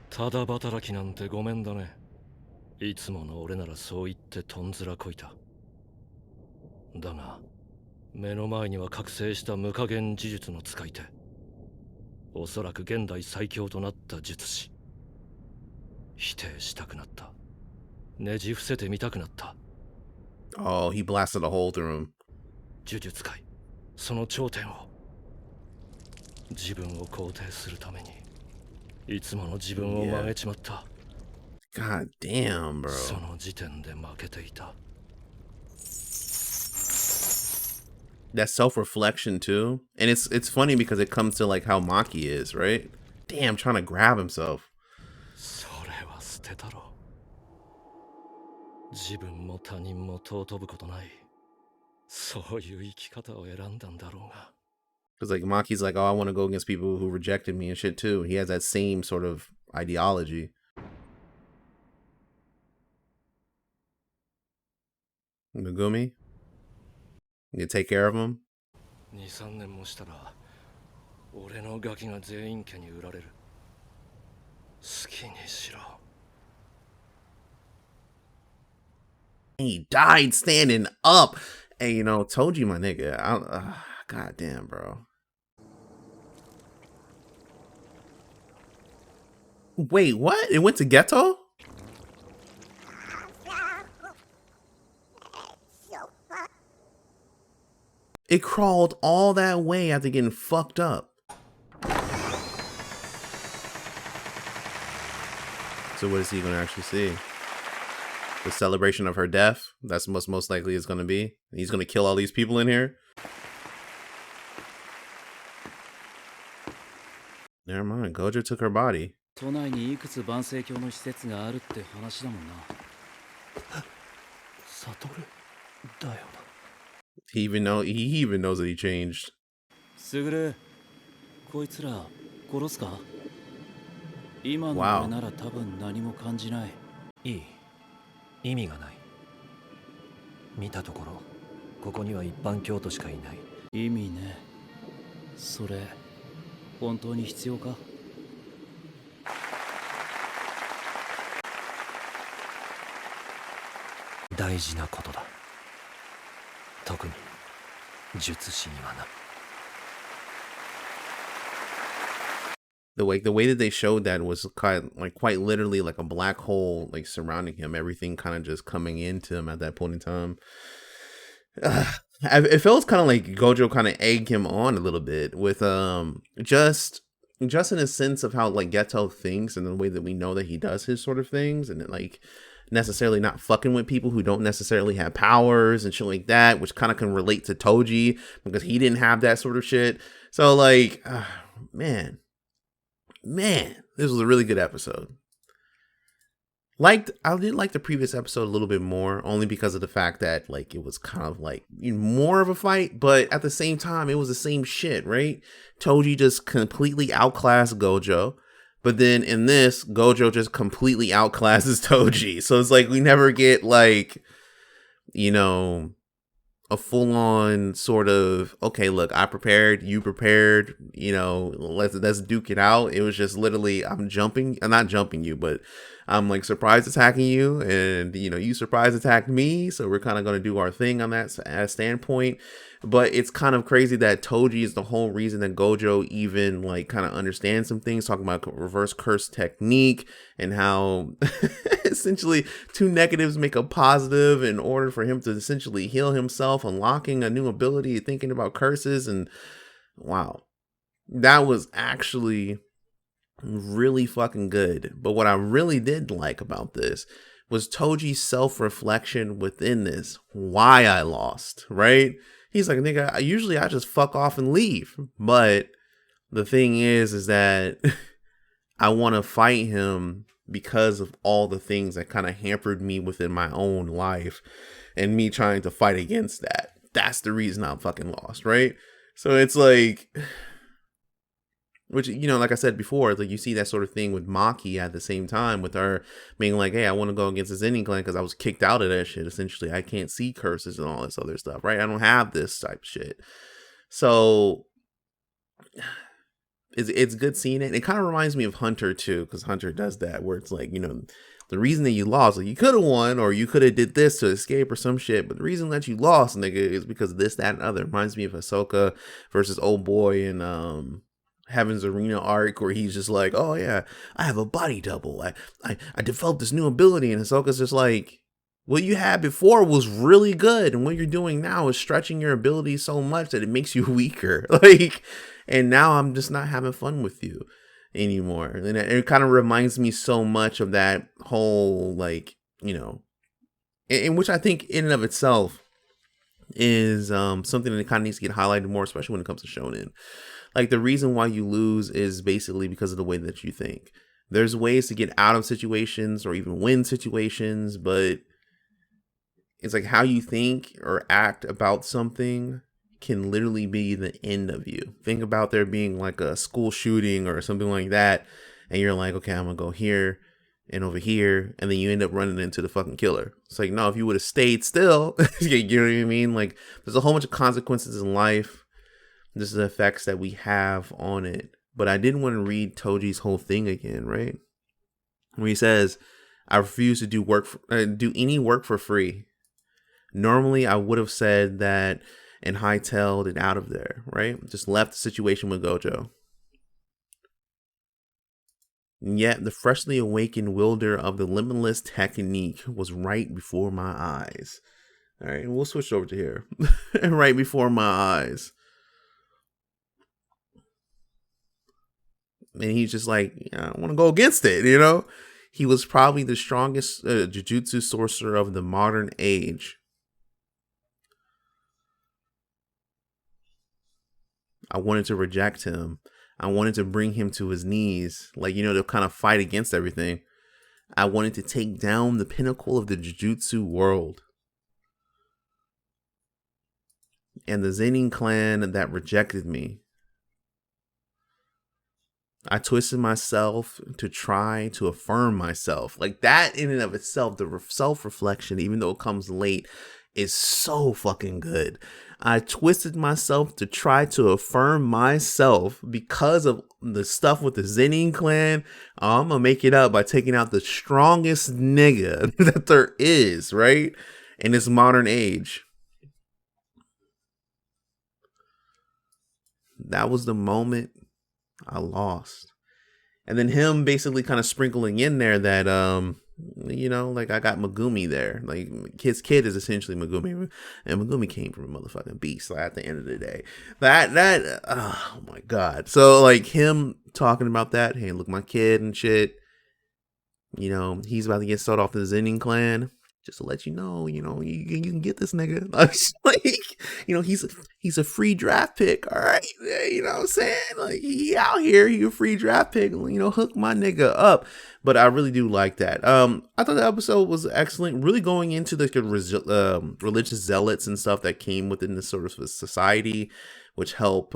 ただ働きなんてごめんだね。いつもの俺ならそう言ってとんずらこいた。だが、目の前には覚醒した無加減呪術の使い手。おそらく現代最強となった術師。否定したくなった。ねじ伏せてみたくなった。 Oh, he blasted a hole through him. 呪術界、その頂点を。自分を肯定するために、いつもの自分を曲げちまった。 God damn, bro. その時点で負けていた。 That self-reflection too. And it's funny because it comes to like how Maki is, right? Damn, trying to grab himself. それは捨てたろ。自分も他人も尊ぶことない。そういう生き方を選んだんだろうが。 Because like Maki's like, oh, I want to go against people who rejected me and shit too. He has that same sort of ideology. Megumi? You take care of him? 2、3年もしたら、俺のガキが全員家に売られる。好きにしろ。 He died standing up. Hey, you know, Toji, my nigga. God damn, bro. Wait, what? It went to Ghetto? It crawled all that way after getting fucked up. So what is he going to actually see? The celebration of her death? That's what most likely is going to be. He's going to kill all these people in here? Never mind. Gojo took her body. 都内にいくつ万世教の施設があるって話だもんな。サトルだよな。 He even knows that he changed. すぐる、こいつら殺すか？今の俺なら多分何も感じない。いい。意味がない。見たところ、ここには一般教徒しかいない。意味ね。それ、本当に必要か？大事なことだ。特に術師にはな。The way that they showed that was quite literally like a black hole like surrounding him, everything kind of just coming into him at that point in time. It feels kind of like Gojo kind of egged him on a little bit with just in a sense of how like Geto thinks and the way that we know that he does his sort of things, and like necessarily not fucking with people who don't necessarily have powers and shit like that, which kind of can relate to Toji because he didn't have that sort of shit. So like, man, this was a really good episode. I did like the previous episode a little bit more, only because of the fact that like it was kind of like more of a fight, but at the same time it was the same shit, right? Toji just completely outclassed Gojo, but then in this, Gojo just completely outclasses Toji. So it's like we never get like, you know, a full-on sort of, okay, look, I prepared, you prepared, you know, let's duke it out. It was just literally, I'm not jumping you, but I'm like surprise attacking you, and you know, you surprise attacked me, so we're kind of going to do our thing on that standpoint. But it's kind of crazy that Toji is the whole reason that Gojo even like kind of understands some things, talking about reverse curse technique and how essentially two negatives make a positive in order for him to essentially heal himself, unlocking a new ability, thinking about curses. And wow, that was actually really fucking good. But what I really did like about this was Toji's self-reflection within this, why I lost, right? He's like, nigga, usually I just fuck off and leave. But the thing is that I want to fight him because of all the things that kind of hampered me within my own life and me trying to fight against that. That's the reason I'm fucking lost, right? So it's like, which, you know, like I said before, like you see that sort of thing with Maki at the same time, with her being like, hey, I want to go against the Zenin clan because I was kicked out of that shit. Essentially, I can't see curses and all this other stuff, right? I don't have this type of shit. So it's good seeing it. It kind of reminds me of Hunter too, because Hunter does that, where it's like, you know, the reason that you lost, like you could have won or you could have did this to escape or some shit, but the reason that you lost, nigga, is because of this, that, and other. It reminds me of Ahsoka versus Old Boy and Heaven's Arena arc, where he's just like, oh yeah, I have a body double. I developed this new ability, and Ahsoka's just like, what you had before was really good, and what you're doing now is stretching your ability so much that it makes you weaker. Like, and now I'm just not having fun with you anymore. And it kind of reminds me so much of that whole, like, you know, in which I think in and of itself is something that kind of needs to get highlighted more, especially when it comes to shonen. Like, the reason why you lose is basically because of the way that you think. There's ways to get out of situations or even win situations, but it's like how you think or act about something can literally be the end of you. Think about there being like a school shooting or something like that, and you're like, okay, I'm gonna go here and over here, and then you end up running into the fucking killer. It's like, no, if you would have stayed still, you know what I mean? Like, there's a whole bunch of consequences in life. This is the effects that we have on it. But I didn't want to read Toji's whole thing again, right? Where he says, I refuse to do any work for free. Normally, I would have said that and hightailed it out of there, right? Just left the situation with Gojo. And yet, the freshly awakened wielder of the limitless technique was right before my eyes. All right, we'll switch over to here. Right before my eyes. And he's just like, yeah, I want to go against it, you know? He was probably the strongest jujutsu sorcerer of the modern age. I wanted to reject him. I wanted to bring him to his knees, like, you know, to kind of fight against everything. I wanted to take down the pinnacle of the jujutsu world. And the Zenin clan that rejected me. I twisted myself to try to affirm myself. Like, that in and of itself, the self-reflection, even though it comes late, is so fucking good. I twisted myself to try to affirm myself because of the stuff with the Zenin clan. I'm gonna make it up by taking out the strongest nigga that there is, right? In this modern age. That was the moment I lost. And then him basically kind of sprinkling in there that you know, like, I got Megumi there. Like, his kid is essentially Megumi, and Megumi came from a motherfucking beast. Like, at the end of the day, that oh my god. So like him talking about that, hey, look, my kid and shit, you know, he's about to get sold off to the Zenin clan. Just to let you know, you can get this nigga. Like, you know, he's a free draft pick. All right. You know what I'm saying? Like, he out here, he a free draft pick, you know, hook my nigga up. But I really do like that. I thought the episode was excellent, really going into the religious zealots and stuff that came within this sort of society, which help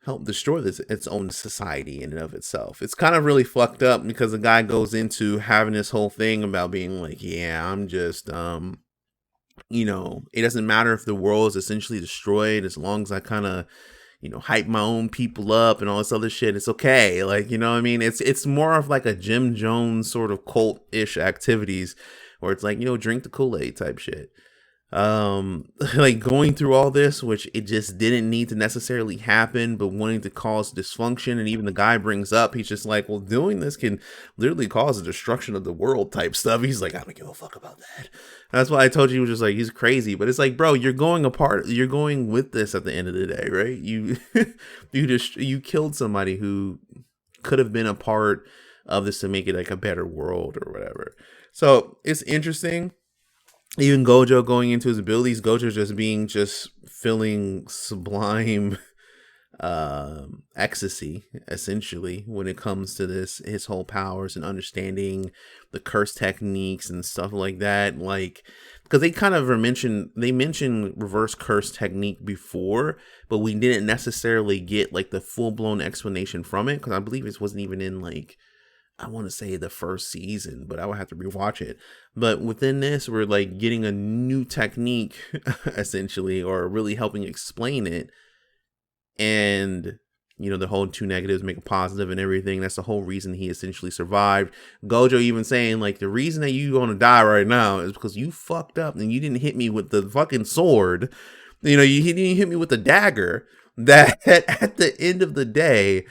help destroy its own society in and of itself. It's kind of really fucked up because the guy goes into having this whole thing about being like, yeah, I'm just you know, it doesn't matter if the world is essentially destroyed as long as I kind of, you know, hype my own people up and all this other shit. It's okay. Like, you know what I mean? It's more of like a Jim Jones sort of cult-ish activities where it's like, you know, drink the Kool-Aid type shit. Like going through all this, which it just didn't need to necessarily happen, but wanting to cause dysfunction. And even the guy brings up, he's just like, well, doing this can literally cause the destruction of the world type stuff. He's like, I don't give a fuck about that. That's why I told you, he was just like, he's crazy. But it's like, bro, you're going with this at the end of the day, right? You killed somebody who could have been a part of this to make it like a better world or whatever. So it's interesting. Even Gojo going into his abilities, Gojo just feeling sublime ecstasy, essentially, when it comes to his whole powers and understanding the curse techniques and stuff like that. Like, because they mentioned reverse curse technique before, but we didn't necessarily get like the full-blown explanation from it, because I believe it wasn't even in like, I want to say the first season, but I would have to rewatch it. But within this, we're like getting a new technique, essentially, or really helping explain it. And, you know, the whole two negatives make a positive and everything. That's the whole reason he essentially survived. Gojo even saying, like, the reason that you're going to die right now is because you fucked up and you didn't hit me with the fucking sword. You know, you didn't hit me with the dagger that at the end of the day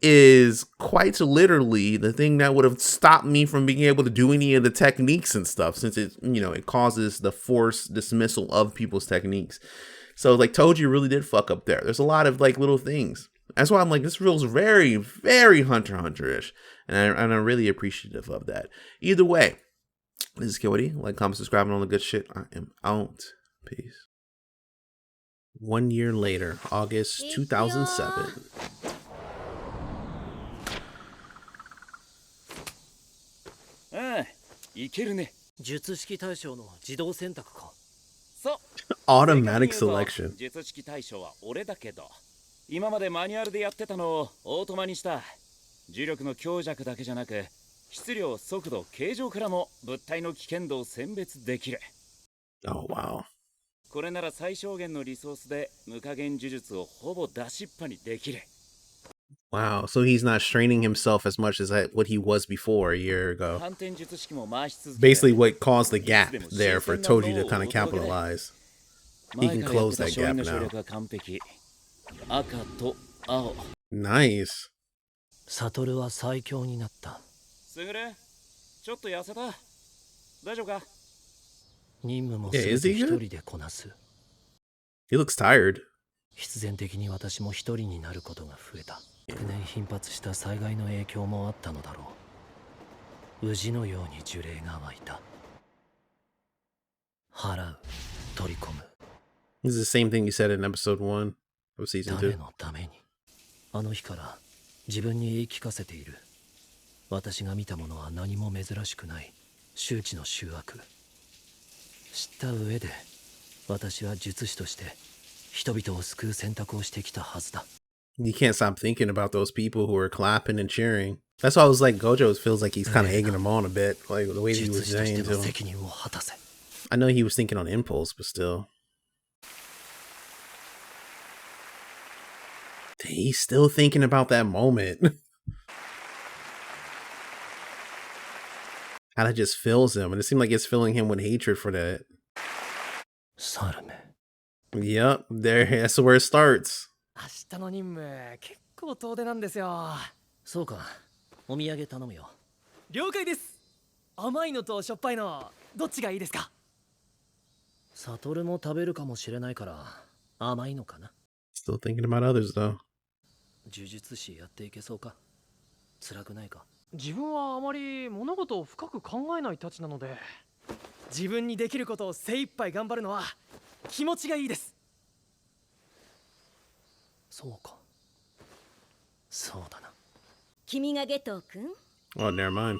is quite literally the thing that would have stopped me from being able to do any of the techniques and stuff, since it, you know, it causes the forced dismissal of people's techniques. So like Toji really did fuck up there. There's a lot of like little things. That's why I'm like, this feels very, very Hunter x Hunter-ish. And I'm really appreciative of that. Either way, this is Ky.D. Like, comment, subscribe, and all the good shit. I am out. Peace. 1 year later, August 2007. いけるね。術式対象の自動選択か。そう。Automatic selection. 術式対象は俺だけど、今までマニュアルでやってたのをオートマにした。重力の強弱だけじゃなく、質量、速度、形状からも物体の危険度を選別できる。Oh wow. これなら最小限のリソースで無加減呪術をほぼ出しっぱにできる。Wow, so he's not straining himself as much as what he was before a year ago. Basically what caused the gap there for Toji to kind of capitalize. He can close that gap now. Nice. サトルは最強になった。すぐる、ちょっと痩せた。大丈夫か？任務も全て一人でこなす。He looks tired. 必然的に私も一人になることが増えた。年頻発した災害の影響もあったのだろう。宇治のように呪霊が湧いた。払う、取り込む。This is the same thing you said in episode 1 of season 2. 誰のために？あの日から自分に言い聞かせている。私が見たものは何も珍しくない。周知の醜悪。知った上で、私は術師として人々を救う選択をしてきたはずだ。You can't stop thinking about those people who are clapping and cheering. That's why I was like, Gojo feels like he's kind of egging him on a bit, like the way he was saying to him. I know he was thinking on impulse, but still. He's still thinking about that moment. How that just fills him, and it seemed like it's filling him with hatred for that. Yep, that's where it starts. 明日の任務結構遠出なんですよ。そうか、お土産頼むよ。了解です。甘いのとしょっぱいのどっちがいいですか？サトルも食べるかもしれないから甘いのかな。Still thinking about others though. 呪術師やっていけそうか？辛くないか？自分はあまり物事を深く考えないたちなので、自分にできることを精一杯頑張るのは気持ちがいいです。そうか。そうだな。君がゲトウ君 Oh, never mind.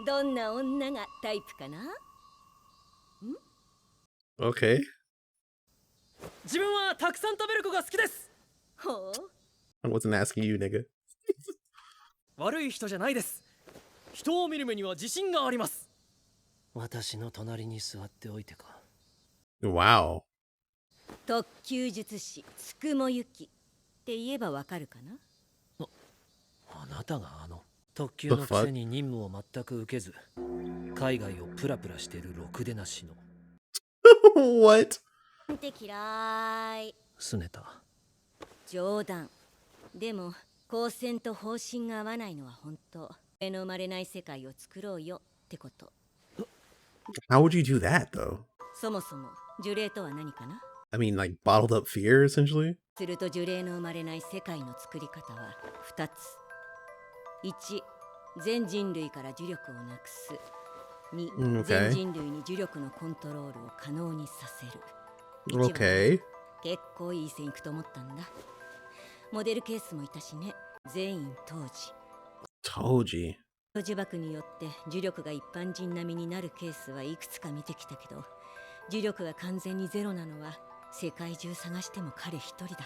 どんな女がタイプかな？ Okay. 自分はたくさん食べる子が好きです。ほう。 I wasn't asking you, nigga. 悪い人じゃないです。人を見る目には自信があります。私の隣に座っておいてか。Wow. 特級術師つくもゆきって言えばわかるかな？あなたが特級のくせに任務を全く受けず海外をプラプラしているろくでなしの。What? って嫌い。すねた。冗談。でも光線と方針が合わないのは本当。目の生まれない世界を作ろうよってこと。How would you do that, though? そもそも呪霊とは何かな？ I mean, like, bottled up fear, essentially? すると呪霊の生まれない世界の作り方は2つ。1、全人類から呪力をなくす。2、全人類に呪力のコントロールを可能にさせる。Okay. 結構いい線いくと思ったんだ。モデルケースもいたしね。全員当時。Toji. 呪縛によって呪力が一般人並みになるケースはいくつか見てきたけど、呪力が完全にゼロなのは世界中探しても彼一人だった。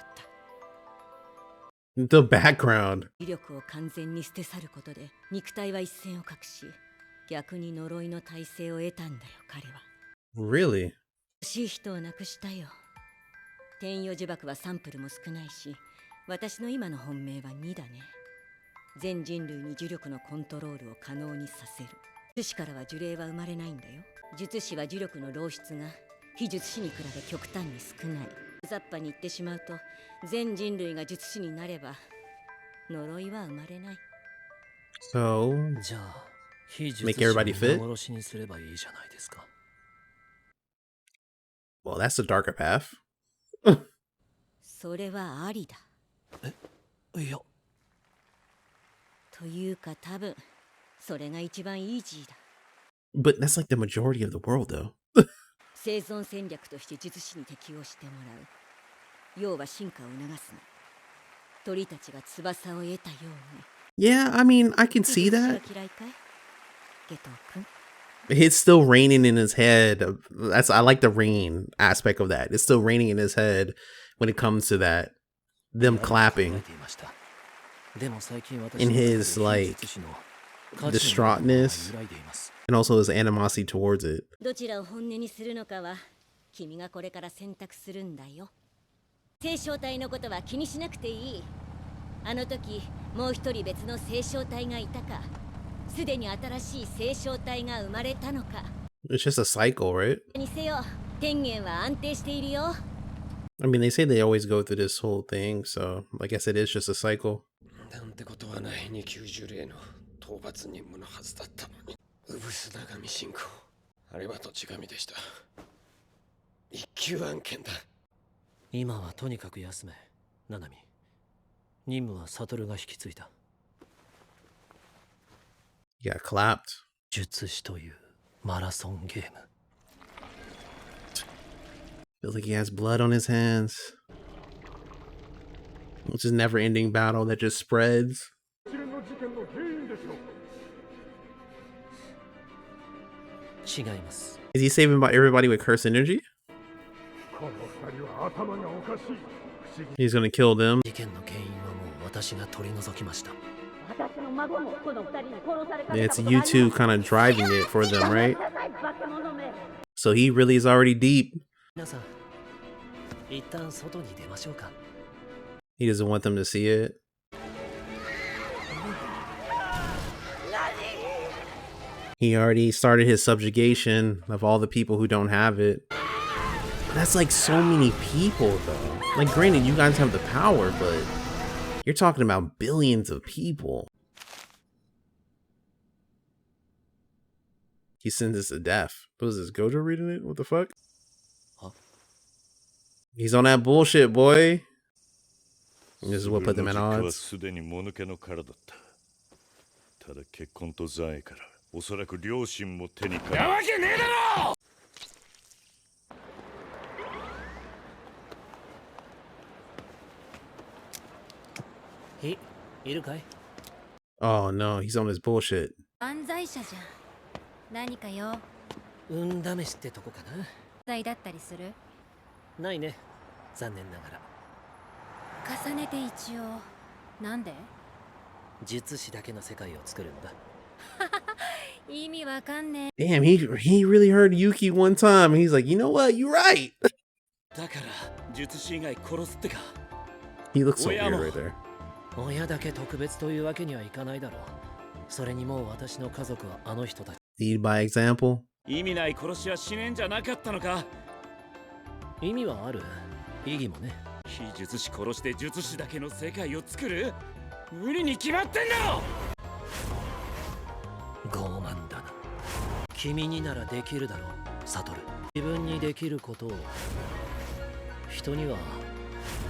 The background. 威力を完全に捨て去ることで肉体は一線を画し、逆に呪いの体制を得たんだよ彼は。Really? 欲しい人を亡くしたよ。天与呪縛はサンプルも少ないし、私の今の本命は2だね。全人類に呪力のコントロールを可能にさせる。術師からは呪霊は生まれないんだよ。術師は呪力の漏出が非術師に比べ極端に少ない。大雑把に言ってしまうと、全人類が術師になれば呪いは生まれない。 So, じゃあ非術師 make everybody を fit? 殺しにすればいいじゃないですか。Well, that's the darker path. それはありだ。いや。というか多分それが一番イージーだ。 But that's like the majority of the world, though. 生存戦略として術師に適応してもらう。要は進化を促すの。鳥たちが翼を得たように。 Yeah, I mean, I can see that. 嫌いかい？ゲトウ君。 It's still raining in his head. I like the rain aspect of that. It's still raining in his head when it comes to that. Them clapping. In his, like, distraughtness. And also his animosity towards it. どちらを本音にするのかは君がこれから選択するんだよ。星漿体のことは気にしなくていい。あの時もう一人別の星漿体がいたか、すでに新しい星漿体が生まれたのか。 It's just a cycle, right? にせよ、天元は安定しているよ。 I mean, they say they always go through this whole thing, so I guess it is just a cycle. なんてことはない2級呪霊の討伐任務のはずだったのに。うぶすだがみ進行。あれは土地神でした。一級案件だ。今はとにかく休め、ナナミ。任務はサトルが引き継いだ。Yeah, clapped. 術師というマラソンゲーム。Feels like he has blood on his hands. It's just never-ending battle that just spreads. Is he saving everybody with curse energy? He's gonna kill them. 事件の原因はもう私が取り除きました。 It's you two kind of driving it for them, right? So he really is already deep. 皆さん、一旦外に出ましょうか。 He doesn't want them to see it. He already started his subjugation of all the people who don't have it. That's like so many people, though. Like, granted, you guys have the power, but you're talking about billions of people. He sentenced to death. Was this Gojo reading it? What the fuck? Huh? He's on that bullshit, boy. And this is what put them at odds. ただ結婚と残影からおそらく両親も手にかなわけねえだろ。いるかい? Oh no, he's on his bullshit. 犯罪者じゃん。何かよ。運試しってとこかな。罪だったりする？ないね。残念ながら。重ねて一応。なんで？術師だけの世界を作るんだ。意味わかんねえ。Damn, he really heard Yuki one time. And he's like, you know what? You're right. だから術師以外殺すってか。 He looks so weird right there. 親だけ特別というわけにはいかないだろう。それにもう私の家族はあの人たち。Lead by example. 意味ない殺しはしねえんじゃなかったのか。意味はある。意義もね。非術師殺して術師だけの世界を作る？無理に決まってんだろ。傲慢だな。君にならできるだろう、サトル。自分にできることを人には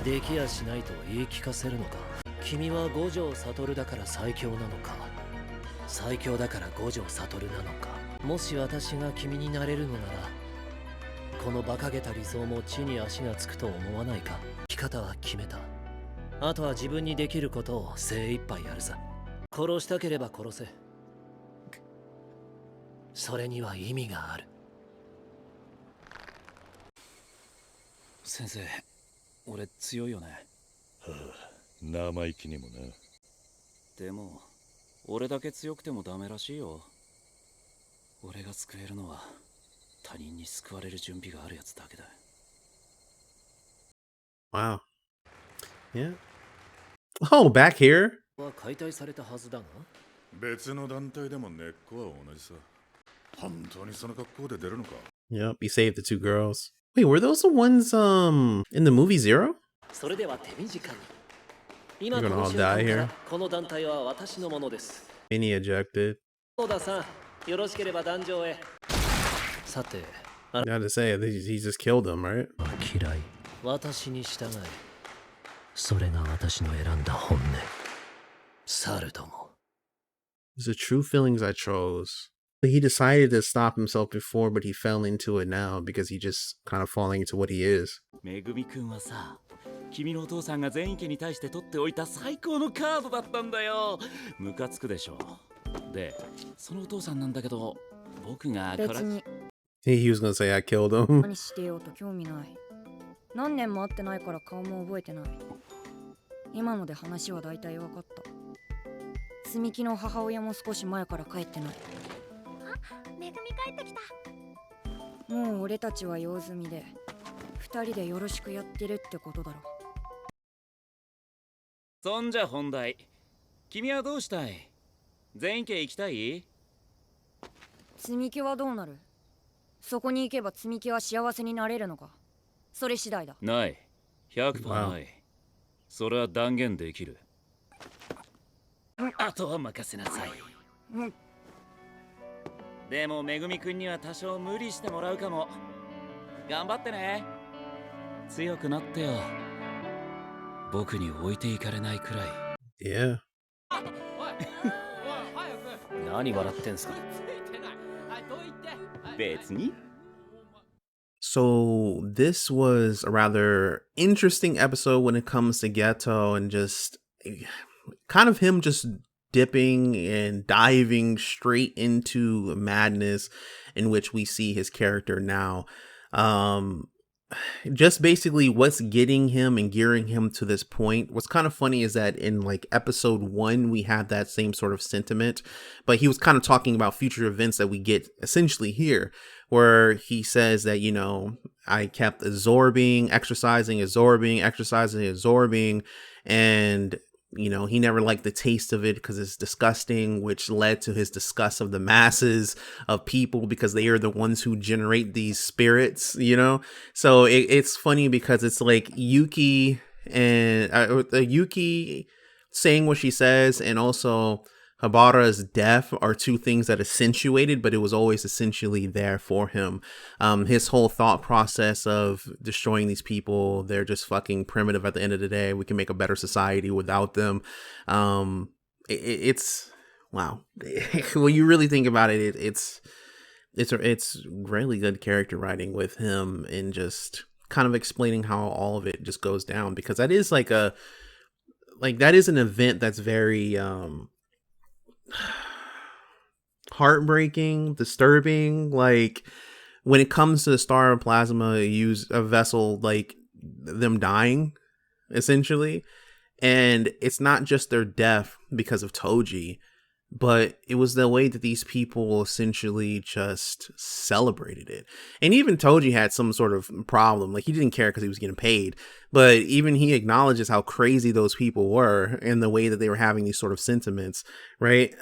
できやしないと言い聞かせるのか。君は五条悟だから最強なのか、最強だから五条悟なのか。もし私が君になれるのなら、この馬鹿げた理想も地に足がつくと思わないか。生き方は決めた。あとは自分にできることを精一杯やるさ。殺したければ殺せ。それには意味がある。先生、俺強いよね。はあ、生意気にもな。でも俺だけ強くてもダメらしいよ。俺が救えるのは他人に救われる準備があるやつだけだ。 Wow. Yeah. Oh, back here? は解体されたはずだが。別の団体でも根っこは同じさ。本当にその格好で出るのか? Yep, he saved the two girls. Wait, were those the ones in the movie Zero? それでは手短に。 You're gonna all die here. この団体は私のものです。 Mini ejected. そうださん、よろしければ壇上へ。さて、I gotta say, he just killed him, right? 嫌い。私に従え。それが私の選んだ本音。猿ども。 It's the true feelings I chose. He decided to stop himself before, but he fell into it now because he just kind of falling into what he is. めぐみくんはさ、君のお父さんが全員家に対して取っておいた最高のカードだったんだよ。ムカつくでしょ。で、そのお父さんなんだけど、僕が別に。He was gonna say I killed him. 何してようと興味ない。何年も会ってないから顔も覚えてない。今ので話は大体分かった。積み木の母親も少し前から帰ってない。あ、めぐみ帰ってきた。もう俺たちは用済みで、二人でよろしくやってるってことだろ。そんじゃ本題。君はどうしたい？全員家行きたい？積み木はどうなる？そこに行けば積み木は幸せになれるのか？それ次第だ。ない。100% ない。それは断言できる。あとは任せなさい。でもめぐみくんには多少無理してもらうかも。頑張ってね。強くなってよ。僕に置いていかれないくらい。Yeah. 何笑ってんすか？別に。 So this was a rather interesting episode when it comes to Ghetto and just kind of him just dipping and diving straight into madness in which we see his character now. Just basically what's getting him and gearing him to this point. What's kind of funny is that in like episode 1, we had that same sort of sentiment, but he was kind of talking about future events that we get essentially here, where he says that, you know, I kept exercising, and you know, he never liked the taste of it because it's disgusting, which led to his disgust of the masses of people because they are the ones who generate these spirits, you know? So it's funny because it's like Yuki saying what she says, and also Habara's death are two things that accentuated, but it was always essentially there for him. His whole thought process of destroying these people, they're just fucking primitive at the end of the day. We can make a better society without them. It's wow. When you really think about it, it's really good character writing with him and just kind of explaining how all of it just goes down, because that is like like that is an event that's very heartbreaking, disturbing. Like when it comes to the Star of Plasma, use a vessel like them dying, essentially. And it's not just their death because of Toji, but it was the way that these people essentially just celebrated it. And even Toji had some sort of problem. Like he didn't care because he was getting paid, but even he acknowledges how crazy those people were and the way that they were having these sort of sentiments, right?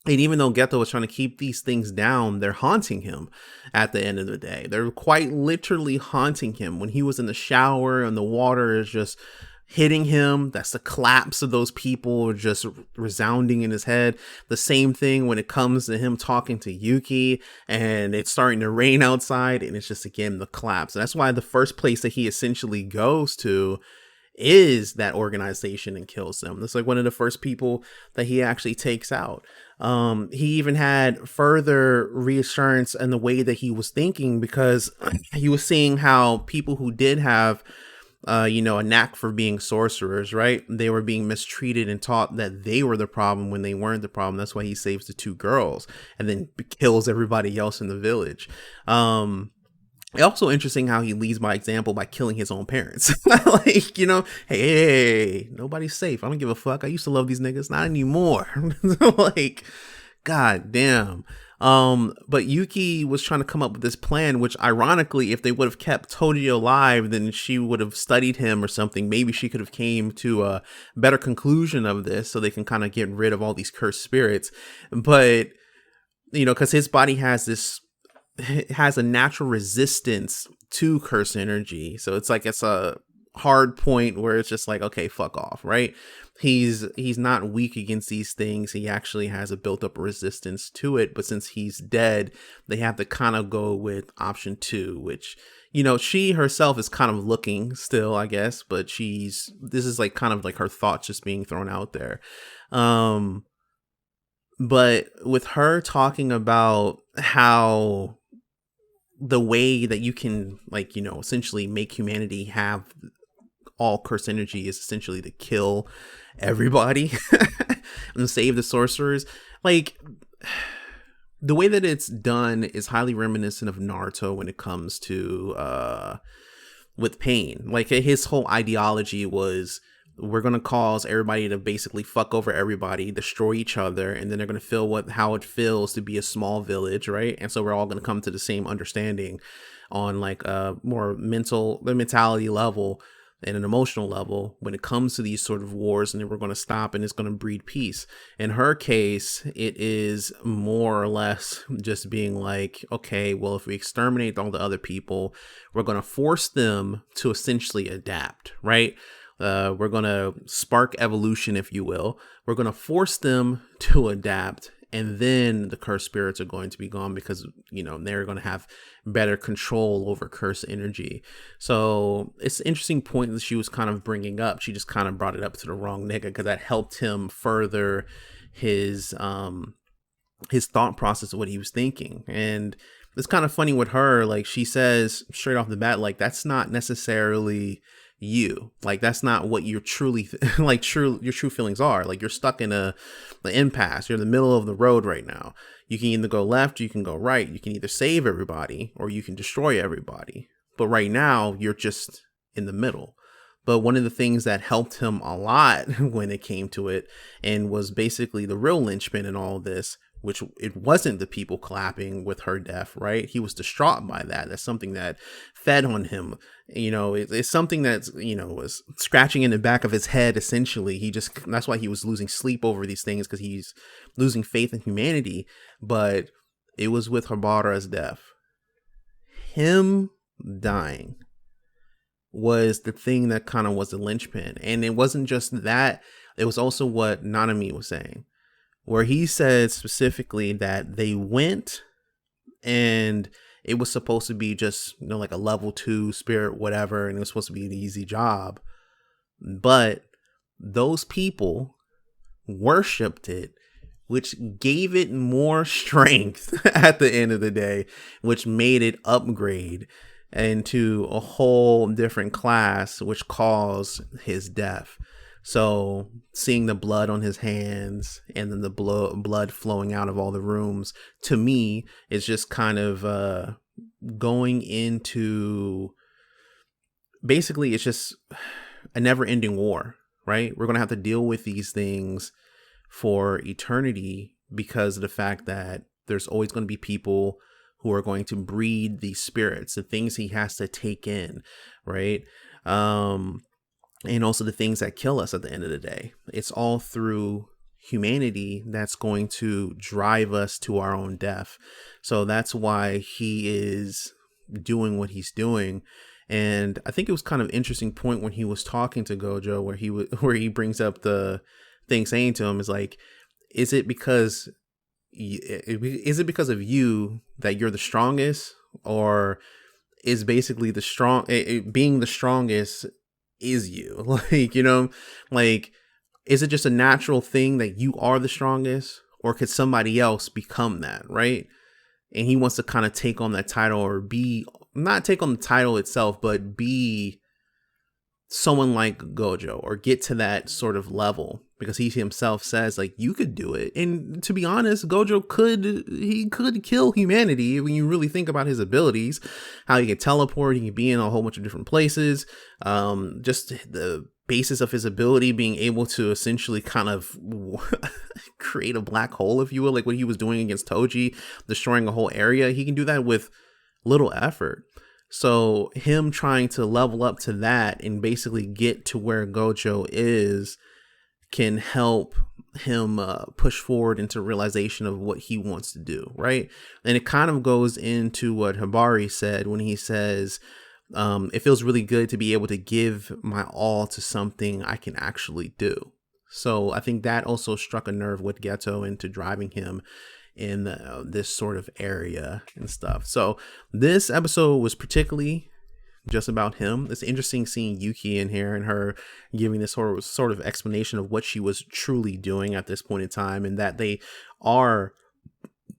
And even though Geto was trying to keep these things down, they're haunting him at the end of the day. They're quite literally haunting him when he was in the shower and the water is just hitting him. That's the collapse of those people just resounding in his head. The same thing when it comes to him talking to Yuki and it's starting to rain outside and it's just, again, the collapse. And that's why the first place that he essentially goes to is that organization and kills them. That's like one of the first people that he actually takes out. He even had further reassurance in the way that he was thinking, because he was seeing how people who did have a knack for being sorcerers, right? They were being mistreated and taught that they were the problem when they weren't the problem. That's why he saves the two girls and then kills everybody else in the village. Also interesting how he leads by example by killing his own parents. Like, hey, nobody's safe. I don't give a fuck. I used to love these niggas, not anymore. Like, god damn. But Yuki was trying to come up with this plan, which ironically, if they would have kept Toji alive, then she would have studied him or something. Maybe she could have came to a better conclusion of this so they can kind of get rid of all these cursed spirits. But, because his body has a natural resistance to curse energy. So it's like, it's a hard point where it's just like, okay, fuck off, right? He's not weak against these things. He actually has a built up resistance to it. But since he's dead, they have to kind of go with option 2, which, she herself is kind of looking still, I guess, but this is like kind of like her thoughts just being thrown out there. But with her talking about how the way that you can, like, essentially make humanity have all curse energy is essentially to kill everybody and save the sorcerers. Like, the way that it's done is highly reminiscent of Naruto when it comes to with pain. Like, his whole ideology was, we're going to cause everybody to basically fuck over everybody, destroy each other, and then they're going to feel how it feels to be a small village, right? And so we're all going to come to the same understanding on like a more mentality level and an emotional level when it comes to these sort of wars, and then we're going to stop and it's going to breed peace. In her case, it is more or less just being like, okay, well, if we exterminate all the other people, we're going to force them to essentially adapt, right? We're going to spark evolution, if you will. We're going to force them to adapt, and then the cursed spirits are going to be gone because, they're going to have better control over cursed energy. So it's an interesting point that she was kind of bringing up. She just kind of brought it up to the wrong nigga, because that helped him further his thought process of what he was thinking. And it's kind of funny with her, like, she says straight off the bat, like, that's not necessarily you. Like, that's not what you're truly your true feelings are. Like, you're stuck in the impasse. You're in the middle of the road right now. You can either go left or you can go right. You can either save everybody or you can destroy everybody. But right now you're just in the middle. But one of the things that helped him a lot when it came to it, and was basically the real linchpin in all this, which it wasn't the people clapping with her death, right? He was distraught by that. That's something that fed on him. It's something that's, was scratching in the back of his head, essentially. That's why he was losing sleep over these things, because he's losing faith in humanity. But it was with Habara's death. Him dying was the thing that kind of was the linchpin. And it wasn't just that, it was also what Nanami was saying, where he said specifically that they went and it was supposed to be just, like a level 2 spirit, whatever, and it was supposed to be an easy job. But those people worshipped it, which gave it more strength at the end of the day, which made it upgrade into a whole different class, which caused his death. So seeing the blood on his hands and then the blood flowing out of all the rooms, to me, is just kind of going into, basically, it's just a never ending war, right? We're going to have to deal with these things for eternity because of the fact that there's always going to be people who are going to breed these spirits, the things he has to take in, right? And also the things that kill us at the end of the day. It's all through humanity that's going to drive us to our own death. So that's why he is doing what he's doing. And I think it was kind of interesting point when he was talking to Gojo, where he brings up the thing, saying to him is like, is it because of you that you're the strongest, or is basically being the strongest is you? Like, like, is it just a natural thing that you are the strongest, or could somebody else become that, right? And he wants to kind of take on that title, or not take on the title itself, but be someone like Gojo, or get to that sort of level, because he himself says like, you could do it. And to be honest, Gojo could kill humanity when you really think about his abilities, how he can teleport, he can be in a whole bunch of different places, just the basis of his ability being able to essentially kind of create a black hole, if you will, like what he was doing against Toji, destroying a whole area. He can do that with little effort. So him trying to level up to that and basically get to where Gojo is can help him push forward into realization of what he wants to do, right? And it kind of goes into what Hibari said when he says, it feels really good to be able to give my all to something I can actually do. So I think that also struck a nerve with Geto into driving him in this sort of area and stuff. So this episode was particularly just about him. It's interesting seeing Yuki in here and her giving this sort of explanation of what she was truly doing at this point in time, and that they are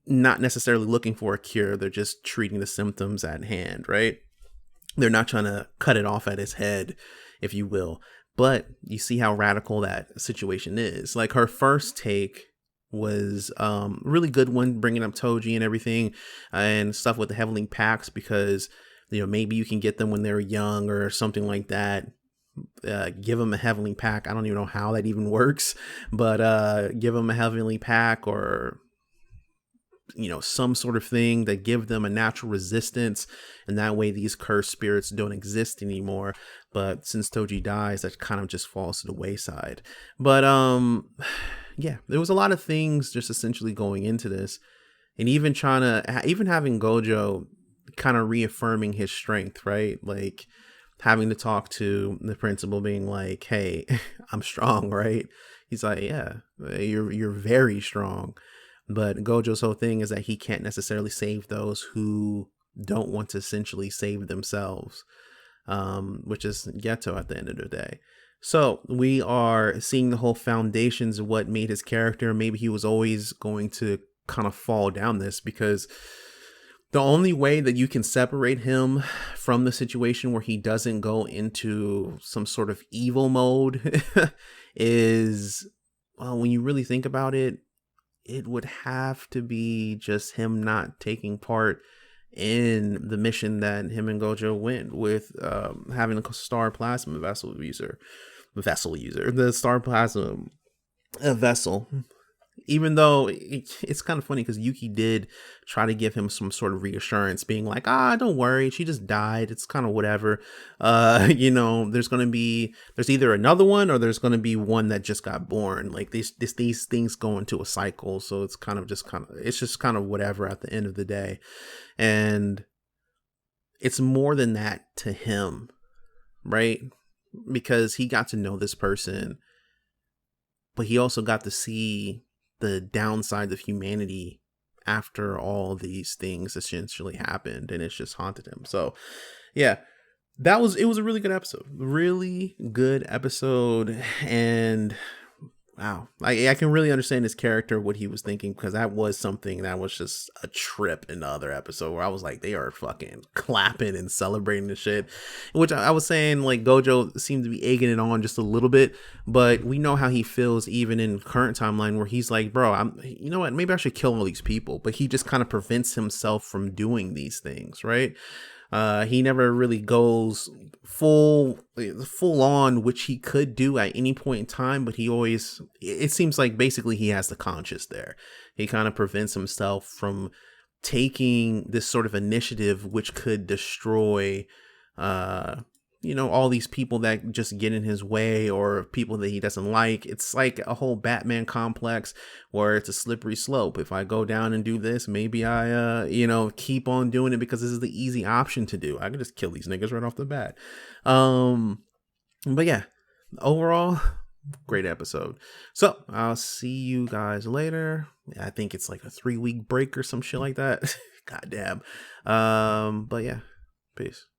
not necessarily looking for a cure. They're just treating the symptoms at hand, right? They're not trying to cut it off at his head, if you will. But you see how radical that situation is. Like, her first take was really good one, bringing up Toji and everything and stuff with the Heavenly Packs, because maybe you can get them when they're young or something like that. Give them a Heavenly Pack. I don't even know how that even works, but give them a Heavenly Pack, or some sort of thing that give them a natural resistance, and that way these cursed spirits don't exist anymore. But since Toji dies, that kind of just falls to the wayside. But yeah, there was a lot of things just essentially going into this, and even having Gojo kind of reaffirming his strength, right? Like having to talk to the principal, being like, hey, I'm strong, right? He's like, yeah, you're very strong. But Gojo's whole thing is that he can't necessarily save those who don't want to essentially save themselves, which is Geto at the end of the day. So we are seeing the whole foundations of what made his character. Maybe he was always going to kind of fall down this, because the only way that you can separate him from the situation where he doesn't go into some sort of evil mode is, well, when you really think about it, it would have to be just him not taking part in the mission that him and Gojo went with, having a star plasma vessel user, the star plasma vessel. Even though it's kind of funny, because Yuki did try to give him some sort of reassurance, being like, don't worry, she just died, it's kind of whatever. There's either another one, or there's going to be one that just got born. Like these things go into a cycle, so it's just kind of whatever at the end of the day. And it's more than that to him, right? Because he got to know this person, but he also got to see the downside of humanity after all these things essentially happened, and it's just haunted him. So yeah, it was a really good episode, and Wow. I can really understand his character, what he was thinking, because that was something that was just a trip in the other episode where I was like, they are fucking clapping and celebrating the shit. Which I was saying, like, Gojo seemed to be egging it on just a little bit, but we know how he feels even in current timeline where he's like, bro, you know what, maybe I should kill all these people, but he just kind of prevents himself from doing these things, right? He never really goes full on, which he could do at any point in time, but he always, it seems like basically he has the conscience there. He kind of prevents himself from taking this sort of initiative which could destroy all these people that just get in his way or people that he doesn't like. It's like a whole Batman complex where it's a slippery slope. If I go down and do this, maybe I keep on doing it because this is the easy option to do. I can just kill these niggas right off the bat. But yeah, overall, great episode. So I'll see you guys later. I think it's like a 3-week break or some shit like that. Goddamn. But yeah, peace.